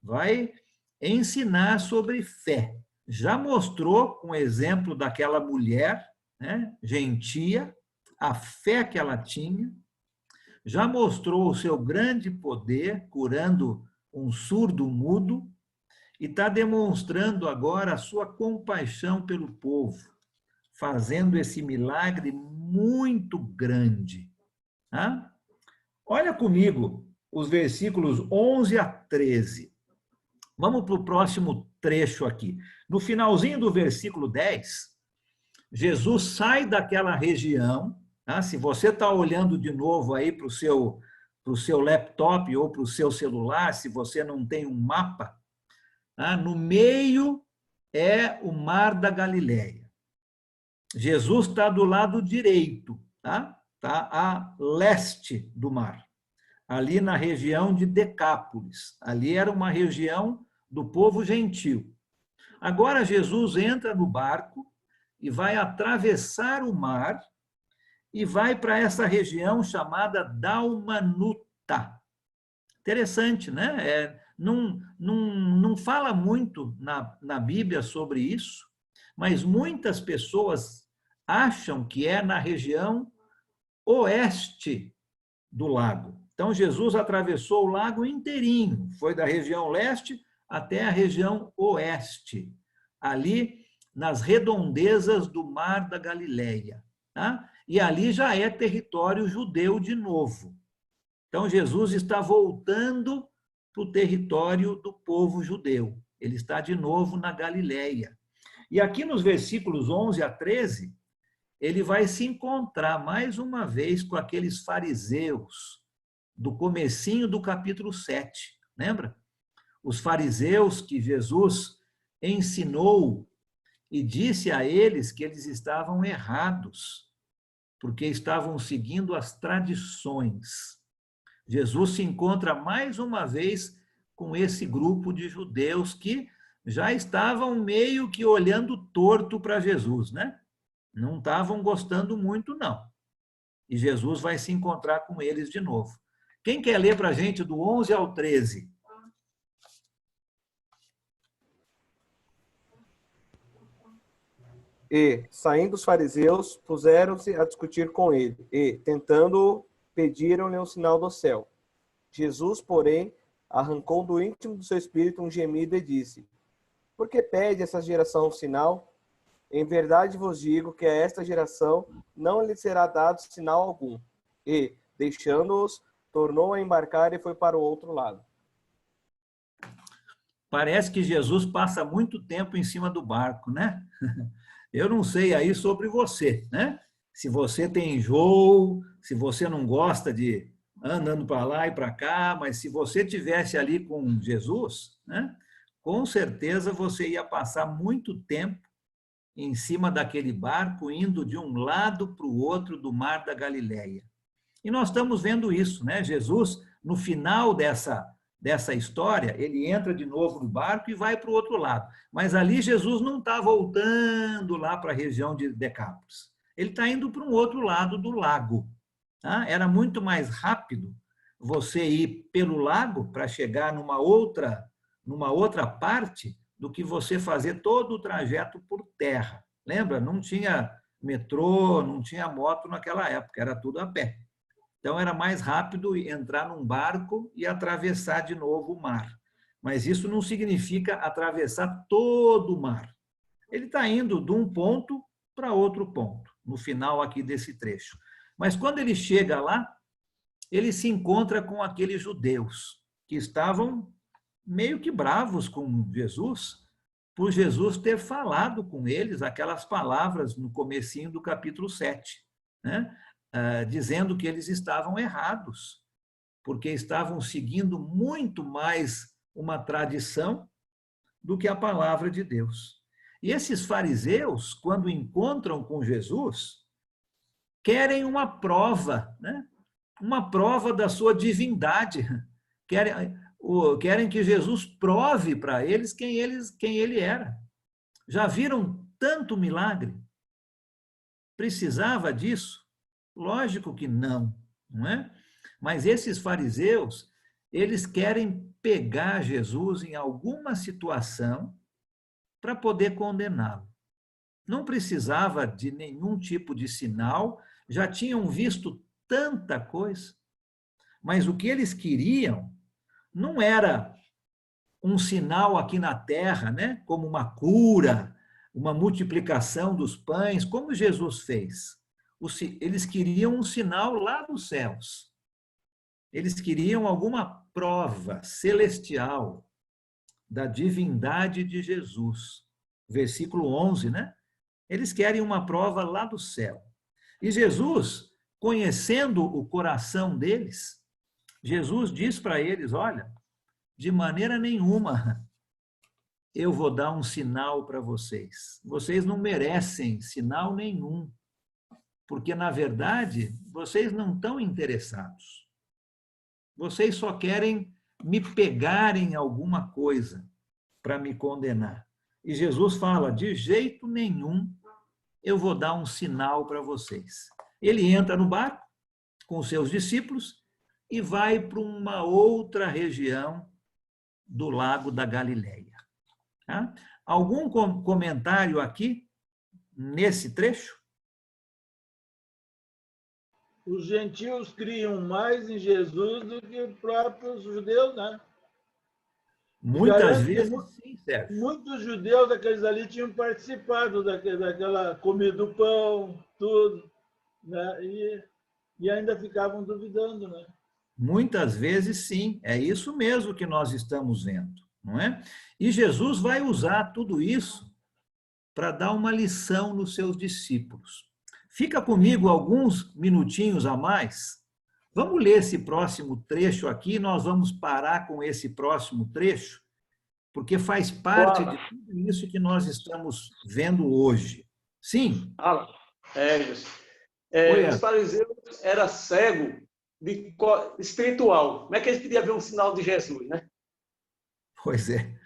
vai ensinar sobre fé. Já mostrou com o exemplo daquela mulher, né, gentia, a fé que ela tinha, já mostrou o seu grande poder, curando um surdo mudo, e está demonstrando agora a sua compaixão pelo povo, fazendo esse milagre muito grande. Tá? Olha comigo os versículos 11 a 13. Vamos para o próximo trecho aqui. No finalzinho do versículo 10, Jesus sai daquela região. Tá? Se você está olhando de novo aí para o seu laptop ou para o seu celular, se você não tem um mapa, tá? No meio é o Mar da Galileia. Jesus está do lado direito, tá? Está a leste do mar, ali na região de Decápolis. Ali era uma região do povo gentil. Agora Jesus entra no barco e vai atravessar o mar e vai para essa região chamada Dalmanuta. Interessante, né? Não fala muito na Bíblia sobre isso, mas muitas pessoas acham que é na região oeste do lago. Então, Jesus atravessou o lago inteirinho, foi da região leste até a região oeste, ali nas redondezas do Mar da Galileia. Tá? E ali já é território judeu de novo. Então, Jesus está voltando para o território do povo judeu. Ele está de novo na Galileia. E aqui nos versículos 11 a 13, ele vai se encontrar mais uma vez com aqueles fariseus do comecinho do capítulo 7. Lembra? Os fariseus que Jesus ensinou e disse a eles que eles estavam errados, porque estavam seguindo as tradições. Jesus se encontra mais uma vez com esse grupo de judeus que já estavam meio que olhando torto para Jesus, né? Não estavam gostando muito, não. E Jesus vai se encontrar com eles de novo. Quem quer ler para a gente do 11 ao 13? E, saindo os fariseus, puseram-se a discutir com ele, e, tentando-o, pediram-lhe um sinal do céu. Jesus, porém, arrancou do íntimo do seu espírito um gemido e disse: Por que pede essa geração um sinal? Em verdade vos digo que a esta geração não lhe será dado sinal algum. E, deixando-os, tornou a embarcar e foi para o outro lado. Parece que Jesus passa muito tempo em cima do barco, né? Eu não sei aí sobre você, né? Se você tem enjoo, se você não gosta de andando para lá e para cá, mas se você tivesse ali com Jesus, né? Com certeza você ia passar muito tempo em cima daquele barco, indo de um lado para o outro do Mar da Galileia. E nós estamos vendo isso, né? Jesus, no final dessa história, ele entra de novo no barco e vai para o outro lado. Mas ali Jesus não está voltando lá para a região de Decápolis. Ele está indo para um outro lado do lago. Tá? Era muito mais rápido você ir pelo lago para chegar numa outra parte do que você fazer todo o trajeto por terra. Lembra? Não tinha metrô, não tinha moto naquela época, era tudo a pé. Então, era mais rápido entrar num barco e atravessar de novo o mar. Mas isso não significa atravessar todo o mar. Ele está indo de um ponto para outro ponto, no final aqui desse trecho. Mas quando ele chega lá, ele se encontra com aqueles judeus que estavam meio que bravos com Jesus, por Jesus ter falado com eles aquelas palavras no comecinho do capítulo 7, né? Dizendo que eles estavam errados, porque estavam seguindo muito mais uma tradição do que a palavra de Deus. E esses fariseus, quando encontram com Jesus, querem uma prova, né? Uma prova da sua divindade. Querem que Jesus prove para eles quem ele era. Já viram tanto milagre? Precisava disso? Lógico que não, não é? Mas esses fariseus, eles querem pegar Jesus em alguma situação para poder condená-lo. Não precisava de nenhum tipo de sinal, já tinham visto tanta coisa. Mas o que eles queriam não era um sinal aqui na terra, né? Como uma cura, uma multiplicação dos pães, como Jesus fez. Eles queriam um sinal lá dos céus. Eles queriam alguma prova celestial da divindade de Jesus. Versículo 11, né? Eles querem uma prova lá do céu. E Jesus, conhecendo o coração deles, Jesus diz para eles, olha, de maneira nenhuma eu vou dar um sinal para vocês. Vocês não merecem sinal nenhum, porque, na verdade, vocês não estão interessados. Vocês só querem me pegar em alguma coisa para me condenar. E Jesus fala, de jeito nenhum eu vou dar um sinal para vocês. Ele entra no barco com seus discípulos e vai para uma outra região do Lago da Galileia. Tá? Algum comentário aqui nesse trecho? Os gentios criam mais em Jesus do que os próprios judeus, né? Muitas vezes, sim, Sérgio. Muitos judeus, aqueles ali, tinham participado daquela comida do pão, tudo, né? E ainda ficavam duvidando, né? Muitas vezes, sim. É isso mesmo que nós estamos vendo, não é? E Jesus vai usar tudo isso para dar uma lição nos seus discípulos. Fica comigo alguns minutinhos a mais. Vamos ler esse próximo trecho aqui, nós vamos parar com esse próximo trecho, porque faz parte de tudo isso que nós estamos vendo hoje. Sim? Os fariseus eram cegos espiritual. Como é que eles podiam ver um sinal de Jesus, né? Pois é.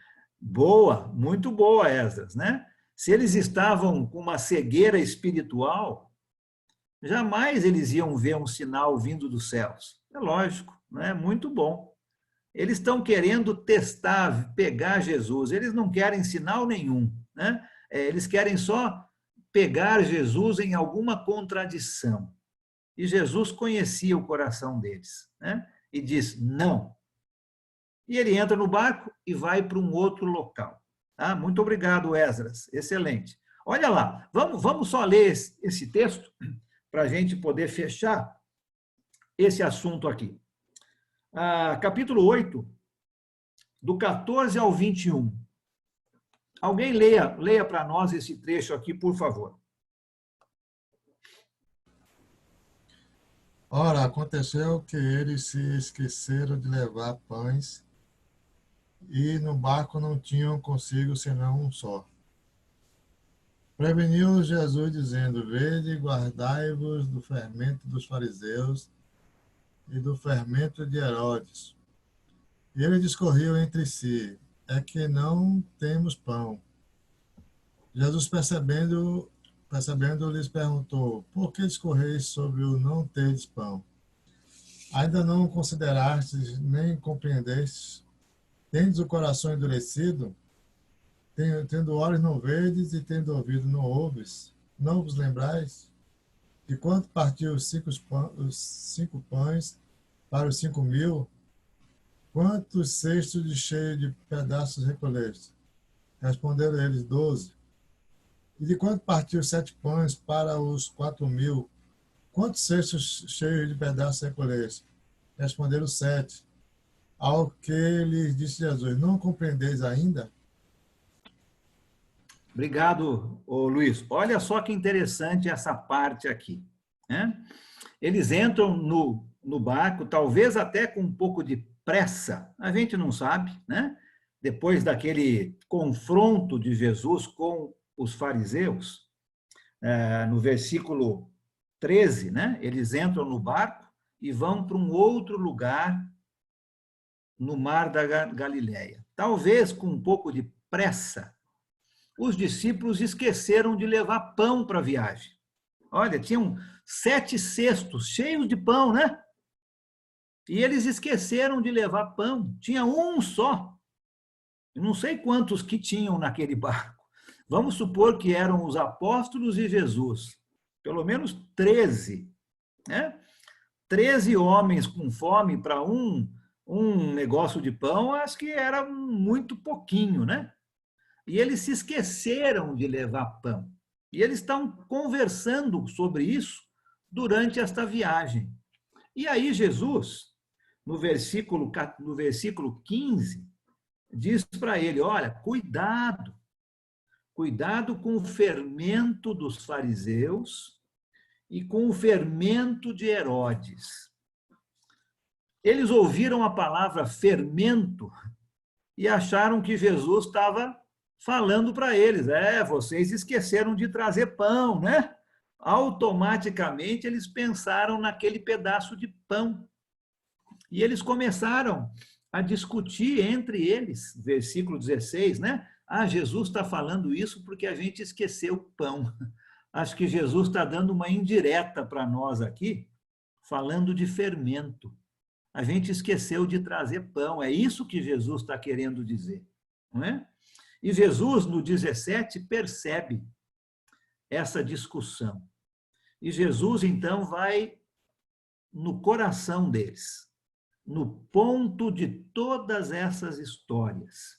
Boa, muito boa, Esdras, né? Se eles estavam com uma cegueira espiritual, jamais eles iam ver um sinal vindo dos céus. É lógico, né? Muito bom. Eles estão querendo testar, pegar Jesus. Eles não querem sinal nenhum, né? Eles querem só pegar Jesus em alguma contradição. E Jesus conhecia o coração deles, né? E diz, não. E ele entra no barco e vai para um outro local. Tá? Muito obrigado, Esdras. Excelente. Olha lá, vamos só ler esse texto para a gente poder fechar esse assunto aqui. Capítulo 8, do 14 ao 21. Alguém leia para nós esse trecho aqui, por favor. Ora, aconteceu que eles se esqueceram de levar pães e no barco não tinham consigo senão um só. Preveniu Jesus, dizendo, vede e guardai-vos do fermento dos fariseus e do fermento de Herodes. E eles discorriam entre si, é que não temos pão. Jesus, percebendo, lhes perguntou, por que discorreis sobre o não teres pão? Ainda não considerastes, nem compreendestes? Tendes o coração endurecido? Tendo olhos não vedes e tendo ouvido não ouves? Não vos lembrais? De quanto partiu os 5 pães para os 5.000? Quantos cestos de cheio de pedaços recolheste? Responderam eles, 12. E de quanto partiu 7 pães para os 4.000? Quantos cestos cheios de pedaços recolheste? Responderam 7. Ao que lhes disse Jesus, não compreendeis ainda? Obrigado, Luiz. Olha só que interessante essa parte aqui, né? Eles entram no barco, talvez até com um pouco de pressa, a gente não sabe, né? Depois daquele confronto de Jesus com os fariseus, no versículo 13, né? Eles entram no barco e vão para um outro lugar no mar da Galileia. Talvez com um pouco de pressa, os discípulos esqueceram de levar pão para a viagem. Olha, tinham 7 cestos cheios de pão, né? E eles esqueceram de levar pão. Tinha um só. Eu não sei quantos que tinham naquele barco. Vamos supor que eram os apóstolos e Jesus. Pelo menos 13, né? 13 homens com fome para um negócio de pão, acho que era muito pouquinho, né? E eles se esqueceram de levar pão. E eles estão conversando sobre isso durante esta viagem. E aí Jesus, no versículo 15, diz para ele, olha, cuidado com o fermento dos fariseus e com o fermento de Herodes. Eles ouviram a palavra fermento e acharam que Jesus estava falando para eles, vocês esqueceram de trazer pão, né? Automaticamente eles pensaram naquele pedaço de pão. E eles começaram a discutir entre eles, versículo 16, né? Jesus está falando isso porque a gente esqueceu o pão. Acho que Jesus está dando uma indireta para nós aqui, falando de fermento. A gente esqueceu de trazer pão, é isso que Jesus está querendo dizer, não é? E Jesus, no 17, percebe essa discussão. E Jesus, então, vai no coração deles, no ponto de todas essas histórias.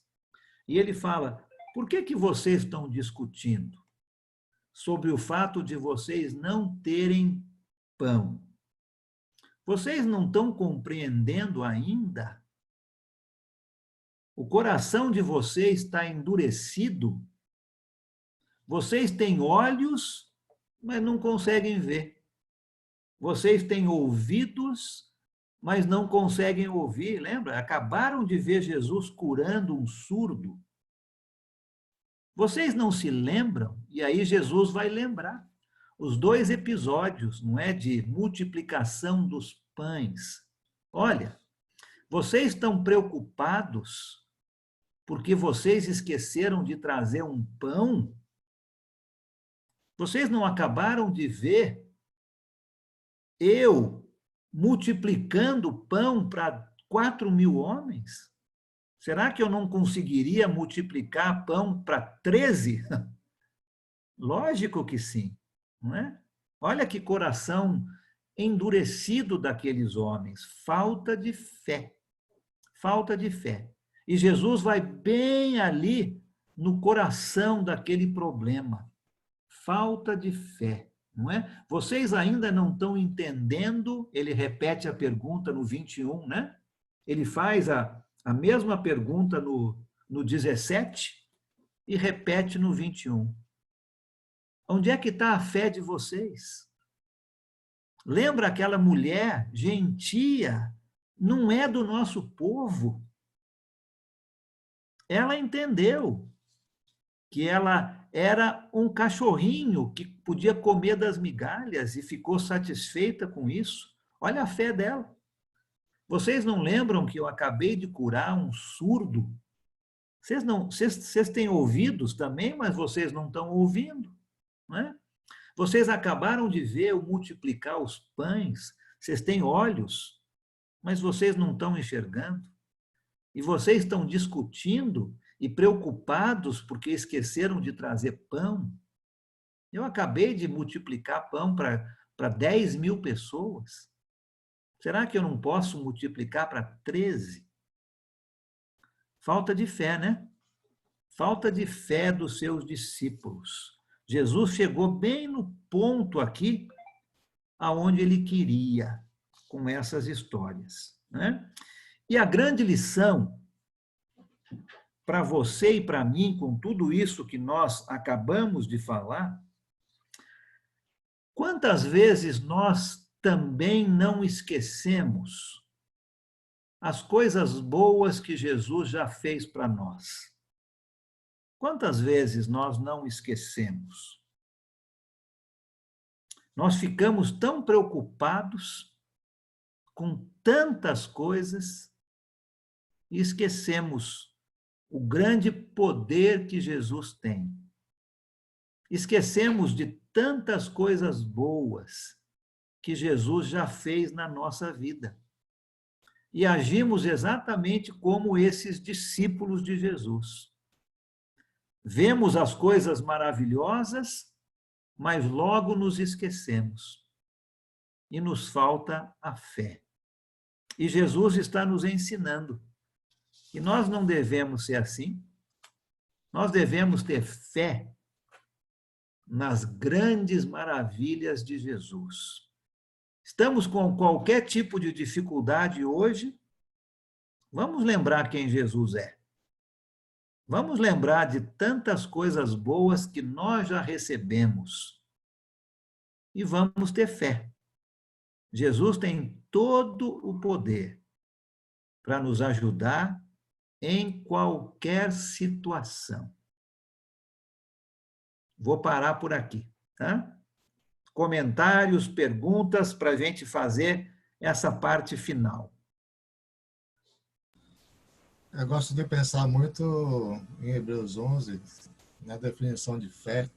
E ele fala, por que vocês estão discutindo sobre o fato de vocês não terem pão? Vocês não estão compreendendo ainda? O coração de vocês está endurecido? Vocês têm olhos, mas não conseguem ver. Vocês têm ouvidos, mas não conseguem ouvir. Lembra? Acabaram de ver Jesus curando um surdo. Vocês não se lembram? E aí Jesus vai lembrar. Os 2 episódios, não é, de multiplicação dos pães. Olha, vocês estão preocupados porque vocês esqueceram de trazer um pão? Vocês não acabaram de ver eu multiplicando pão para 4.000 homens? Será que eu não conseguiria multiplicar pão para 13? Lógico que sim, não é? Olha que coração endurecido daqueles homens, falta de fé, falta de fé. E Jesus vai bem ali no coração daquele problema, falta de fé, não é? Vocês ainda não estão entendendo, ele repete a pergunta no 21, né? Ele faz a mesma pergunta no 17 e repete no 21. Onde é que está a fé de vocês? Lembra aquela mulher gentia? Não é do nosso povo. Ela entendeu que ela era um cachorrinho que podia comer das migalhas e ficou satisfeita com isso. Olha a fé dela. Vocês não lembram que eu acabei de curar um surdo? Vocês têm ouvidos também, mas vocês não estão ouvindo, não é? Vocês acabaram de ver eu multiplicar os pães, vocês têm olhos, mas vocês não estão enxergando. E vocês estão discutindo e preocupados porque esqueceram de trazer pão. Eu acabei de multiplicar pão para 10.000 pessoas. Será que eu não posso multiplicar para 13? Falta de fé, né? Falta de fé dos seus discípulos. Jesus chegou bem no ponto aqui aonde ele queria com essas histórias, né? E a grande lição para você e para mim, com tudo isso que nós acabamos de falar, quantas vezes nós também não esquecemos as coisas boas que Jesus já fez para nós? Quantas vezes nós não esquecemos? Nós ficamos tão preocupados com tantas coisas e esquecemos o grande poder que Jesus tem. Esquecemos de tantas coisas boas que Jesus já fez na nossa vida. E agimos exatamente como esses discípulos de Jesus. Vemos as coisas maravilhosas, mas logo nos esquecemos. E nos falta a fé. E Jesus está nos ensinando. E nós não devemos ser assim. Nós devemos ter fé nas grandes maravilhas de Jesus. Estamos com qualquer tipo de dificuldade hoje, vamos lembrar quem Jesus é. Vamos lembrar de tantas coisas boas que nós já recebemos. E vamos ter fé. Jesus tem todo o poder para nos ajudar em qualquer situação. Vou parar por aqui, tá? Comentários, perguntas para a gente fazer essa parte final. Eu gosto de pensar muito em Hebreus 11, na definição de fé.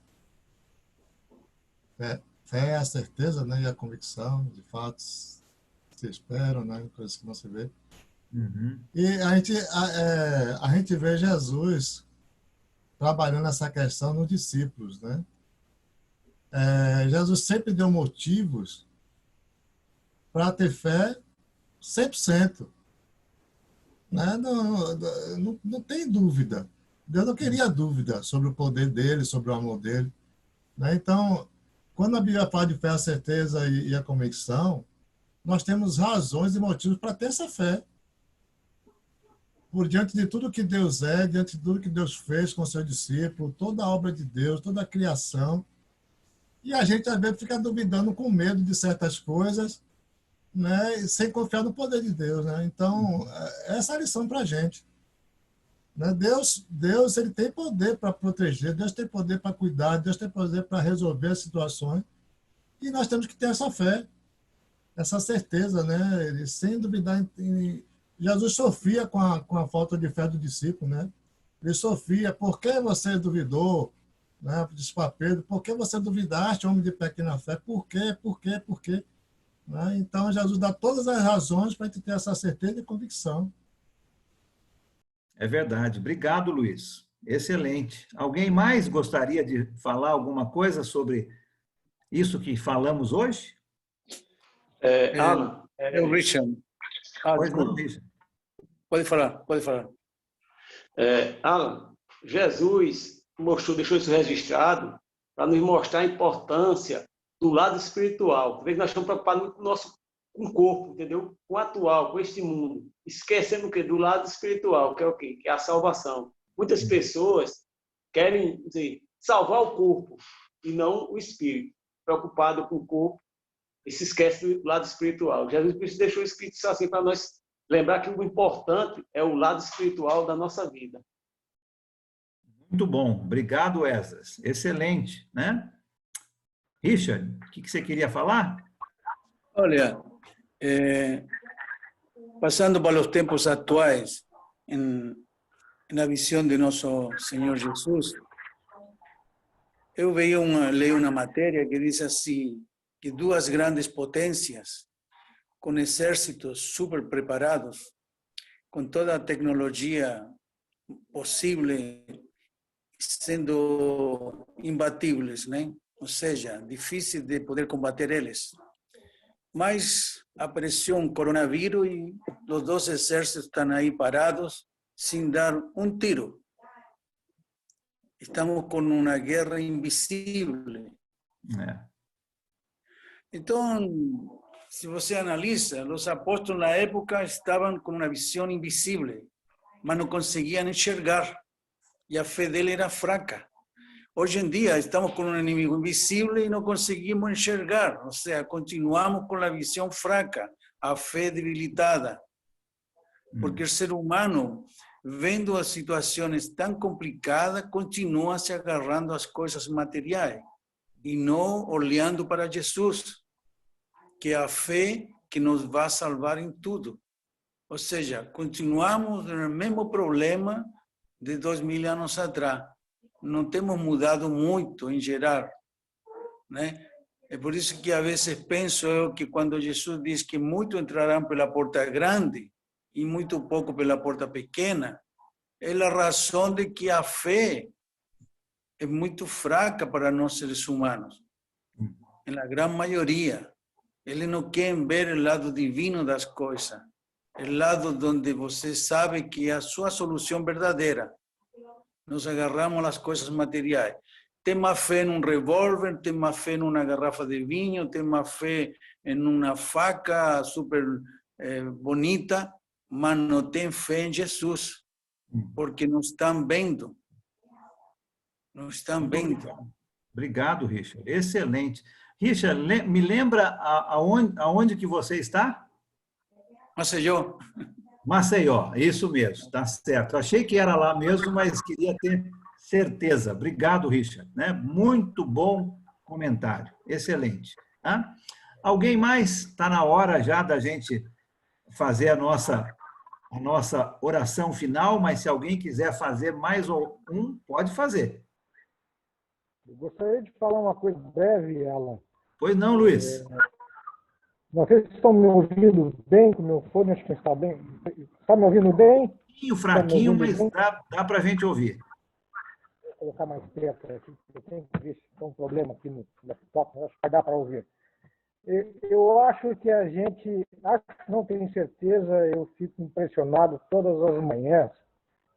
Fé é a certeza, né, e a convicção de fatos que se esperam, né, coisas que não se vê. Uhum. E a gente vê Jesus trabalhando essa questão nos discípulos, né? Jesus sempre deu motivos para ter fé 100%. Né? Não tem dúvida. Deus não queria dúvida sobre o poder dele, sobre o amor dele. Né? Então, quando a Bíblia fala de fé, a certeza e a convicção, nós temos razões e motivos para ter essa fé. Por diante de tudo que Deus é, diante de tudo que Deus fez com o seu discípulo, toda a obra de Deus, toda a criação. E a gente, às vezes, fica duvidando com medo de certas coisas, né, sem confiar no poder de Deus. Né? Então, essa é a lição para a gente. Né? Deus ele tem poder para proteger, Deus tem poder para cuidar, Deus tem poder para resolver as situações. E nós temos que ter essa fé, essa certeza, né? Ele, sem duvidar. Jesus sofria com a falta de fé do discípulo. Né? Ele sofria. Por que você duvidou? Né? Disse para Pedro, por que você duvidaste, homem de pequena fé? Por quê? Por quê? Por quê? Né? Então, Jesus dá todas as razões para a gente ter essa certeza e convicção. É verdade. Obrigado, Luiz. Excelente. Alguém mais gostaria de falar alguma coisa sobre isso que falamos hoje? Alan. Richard. Pois não, Richard. Pode falar. Alan, Jesus deixou isso registrado para nos mostrar a importância do lado espiritual. Às vezes nós estamos preocupados muito com o nosso com o corpo, entendeu? Com o atual, com este mundo. Esquecendo o quê? Do lado espiritual, que é o quê? Que é a salvação. Muitas pessoas querem salvar o corpo e não o espírito. Preocupado com o corpo e se esquece do lado espiritual. Jesus deixou o Espírito assim para nós lembrar que o importante é o lado espiritual da nossa vida. Muito bom. Obrigado, Esdras. Excelente, né? Richard, o que você queria falar? Olha, passando para os tempos atuais, na visão de nosso Senhor Jesus, eu leio uma matéria que diz assim, que duas grandes potências, com exércitos super preparados, com toda a tecnologia possível, sendo imbatíveis, né? Ou seja, difícil de poder combater eles. Mas apareceu um coronavírus e os dois exércitos estão aí parados, sem dar um tiro. Estamos com uma guerra invisível. Então, se você analisa, os apóstolos na época estavam com uma visão invisível, mas não conseguiam enxergar. E a fé dele era fraca. Hoje em dia, estamos com um inimigo invisível e não conseguimos enxergar. Ou seja, continuamos com a visão fraca, a fé debilitada. Porque o ser humano, vendo as situações tão complicadas, continua se agarrando às coisas materiais. e não olhando para Jesus, que é a fé que nos vai salvar em tudo. Ou seja, continuamos no mesmo problema de 2000 anos atrás. Não temos mudado muito em geral, né? É por isso que, às vezes, penso eu que quando Jesus diz que muitos entrarão pela porta grande e muito pouco pela porta pequena, é a razão de que a fé é muito fraca para nós seres humanos. Na grande maioria. Eles não querem ver o lado divino das coisas. O lado onde você sabe que é a sua solução verdadeira. Nos agarramos às coisas materiais. Tem mais fé em um revólver, tem mais fé em uma garrafa de vinho, tem mais fé em uma faca super bonita, mas não tem fé em Jesus, porque não estão vendo. Não estão vendo. Obrigado, Richard. Excelente. Richard, me lembra aonde que você está? Maceió. Maceió, isso mesmo, está certo. Achei que era lá mesmo, mas queria ter certeza. Obrigado, Richard. Né? Muito bom comentário. Excelente. Tá? Alguém mais? Está na hora já da gente fazer a nossa oração final, mas se alguém quiser fazer mais um, pode fazer. Eu gostaria de falar uma coisa breve, Alan. Pois não, Luiz. Não sei se estão me ouvindo bem com o meu fone, acho que está bem. Está me ouvindo bem? Fraquinho, mas dá para a gente ouvir. Vou colocar mais perto aqui, eu tenho que ver se tem um problema aqui no laptop, acho que vai dar para ouvir. Eu acho que a gente, não tenho certeza, eu fico impressionado todas as manhãs,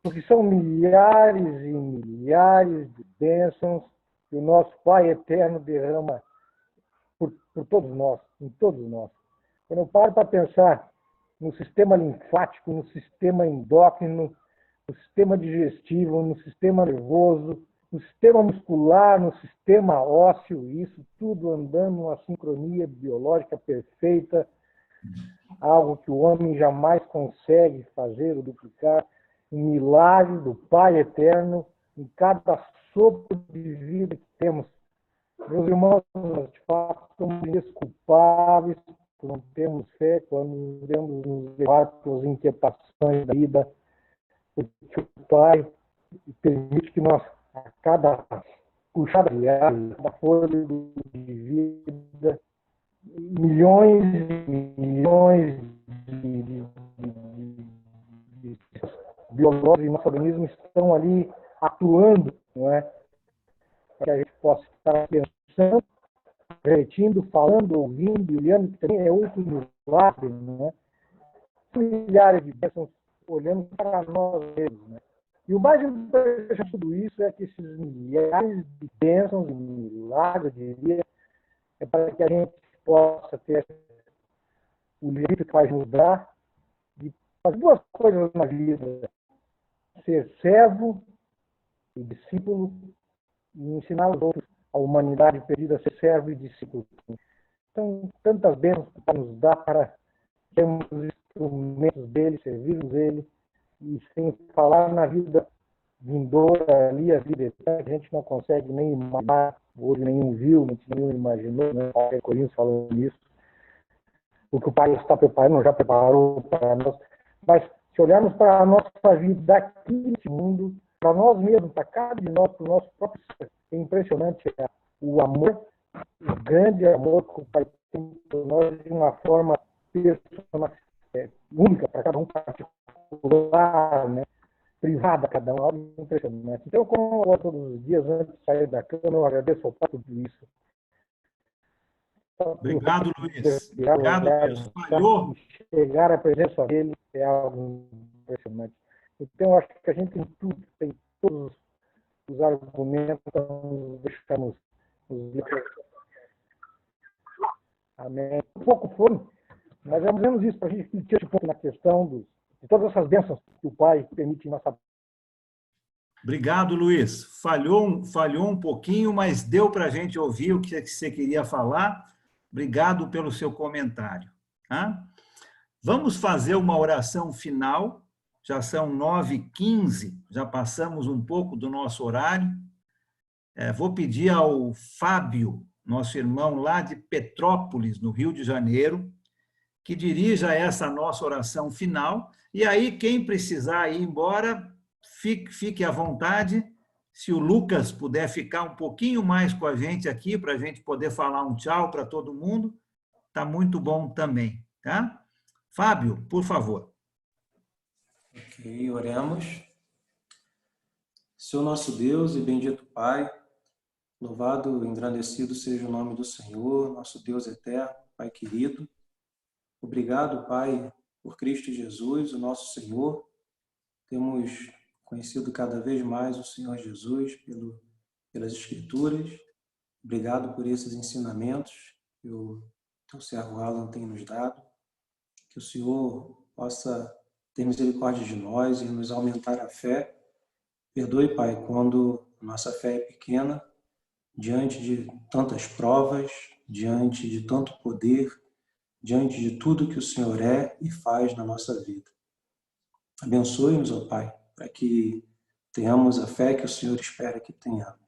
porque são milhares e milhares de bênçãos que o nosso Pai Eterno derrama por todos nós, em todos nós. Quando eu paro para pensar no sistema linfático, no sistema endócrino, no sistema digestivo, no sistema nervoso, no sistema muscular, no sistema ósseo, isso tudo andando numa sincronia biológica perfeita, algo que o homem jamais consegue fazer ou duplicar, um milagre do Pai Eterno em cada sopro de vida que temos. Meus irmãos, de fato, somos desculpáveis por não termos fé, quando devemos nos levar pelas inquietações da vida, porque o Pai permite que nós, a cada puxada de ar, a cada folha de vida, milhões e milhões de biológicos em nosso organismo estão ali atuando, não é? Para que a gente possa estar pensando, refletindo, falando, ouvindo, olhando, que também é outro milagre, não é? Milhares de pessoas olhando para nós mesmos, né? E o mais importante de tudo isso é que esses milhares de bênçãos e milagres, eu diria, é para que a gente possa ter o livro que vai nos dar de fazer duas coisas na vida: ser servo e discípulo, e ensinar os outros, a humanidade perdida, a ser servo e discípulo. Então, tantas bênçãos para nos dar para termos instrumentos dele, servirmos ele, e sem falar na vida vindoura ali, a vida eterna, a gente não consegue nem imaginar, hoje nenhum viu, nenhum imaginou, né? Qualquer Coríntios falando isso, o que o Pai está preparando, já preparou para nós. Mas se olharmos para a nossa vida aqui nesse mundo, para nós mesmos, para cada de nós, para o nosso próprio ser, é impressionante o amor, o grande amor que o Pai tem por nós de uma forma personal, única para cada um, particular, né? Privada cada um, algo impressionante. Então, como eu todos os dias antes de sair da cama, eu agradeço ao Pai por tudo isso. Obrigado, Luiz. Obrigado mesmo. Falhou. Chegar à presença dele é algo impressionante. Então, acho que a gente tem tudo, tem todos os argumentos para nos deixarmos os livros. Amém. Um pouco foram, mas é mais ou menos isso, para a gente refletir esse ponto na questão de todas essas bênçãos que o Pai permite em nossa. Obrigado, Luiz. Falhou um pouquinho, mas deu para a gente ouvir o que você queria falar. Obrigado pelo seu comentário. Tá? Vamos fazer uma oração final. Já são 9h15, já passamos um pouco do nosso horário. Vou pedir ao Fábio, nosso irmão lá de Petrópolis, no Rio de Janeiro, que dirija essa nossa oração final. E aí, quem precisar ir embora, fique à vontade. Se o Lucas puder ficar um pouquinho mais com a gente aqui, para a gente poder falar um tchau para todo mundo, está muito bom também, tá? Fábio, por favor. Ok, oremos. Senhor nosso Deus e bendito Pai, louvado e engrandecido seja o nome do Senhor, nosso Deus eterno, Pai querido. Obrigado, Pai, por Cristo Jesus, o nosso Senhor. Temos conhecido cada vez mais o Senhor Jesus pelas Escrituras. Obrigado por esses ensinamentos que o teu servo Alan tem nos dado. Que o Senhor possa ter misericórdia de nós e nos aumentar a fé. Perdoe, Pai, quando nossa fé é pequena, diante de tantas provas, diante de tanto poder, diante de tudo que o Senhor é e faz na nossa vida. Abençoe-nos, ó Pai, para que tenhamos a fé que o Senhor espera que tenhamos.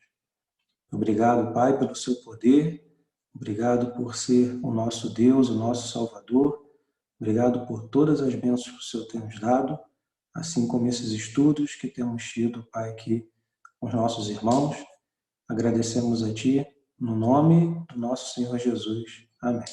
Obrigado, Pai, pelo seu poder. Obrigado por ser o nosso Deus, o nosso Salvador. Obrigado por todas as bênçãos que o Senhor tem nos dado, assim como esses estudos que temos tido, Pai, aqui com os nossos irmãos. Agradecemos a Ti, no nome do nosso Senhor Jesus. Amém.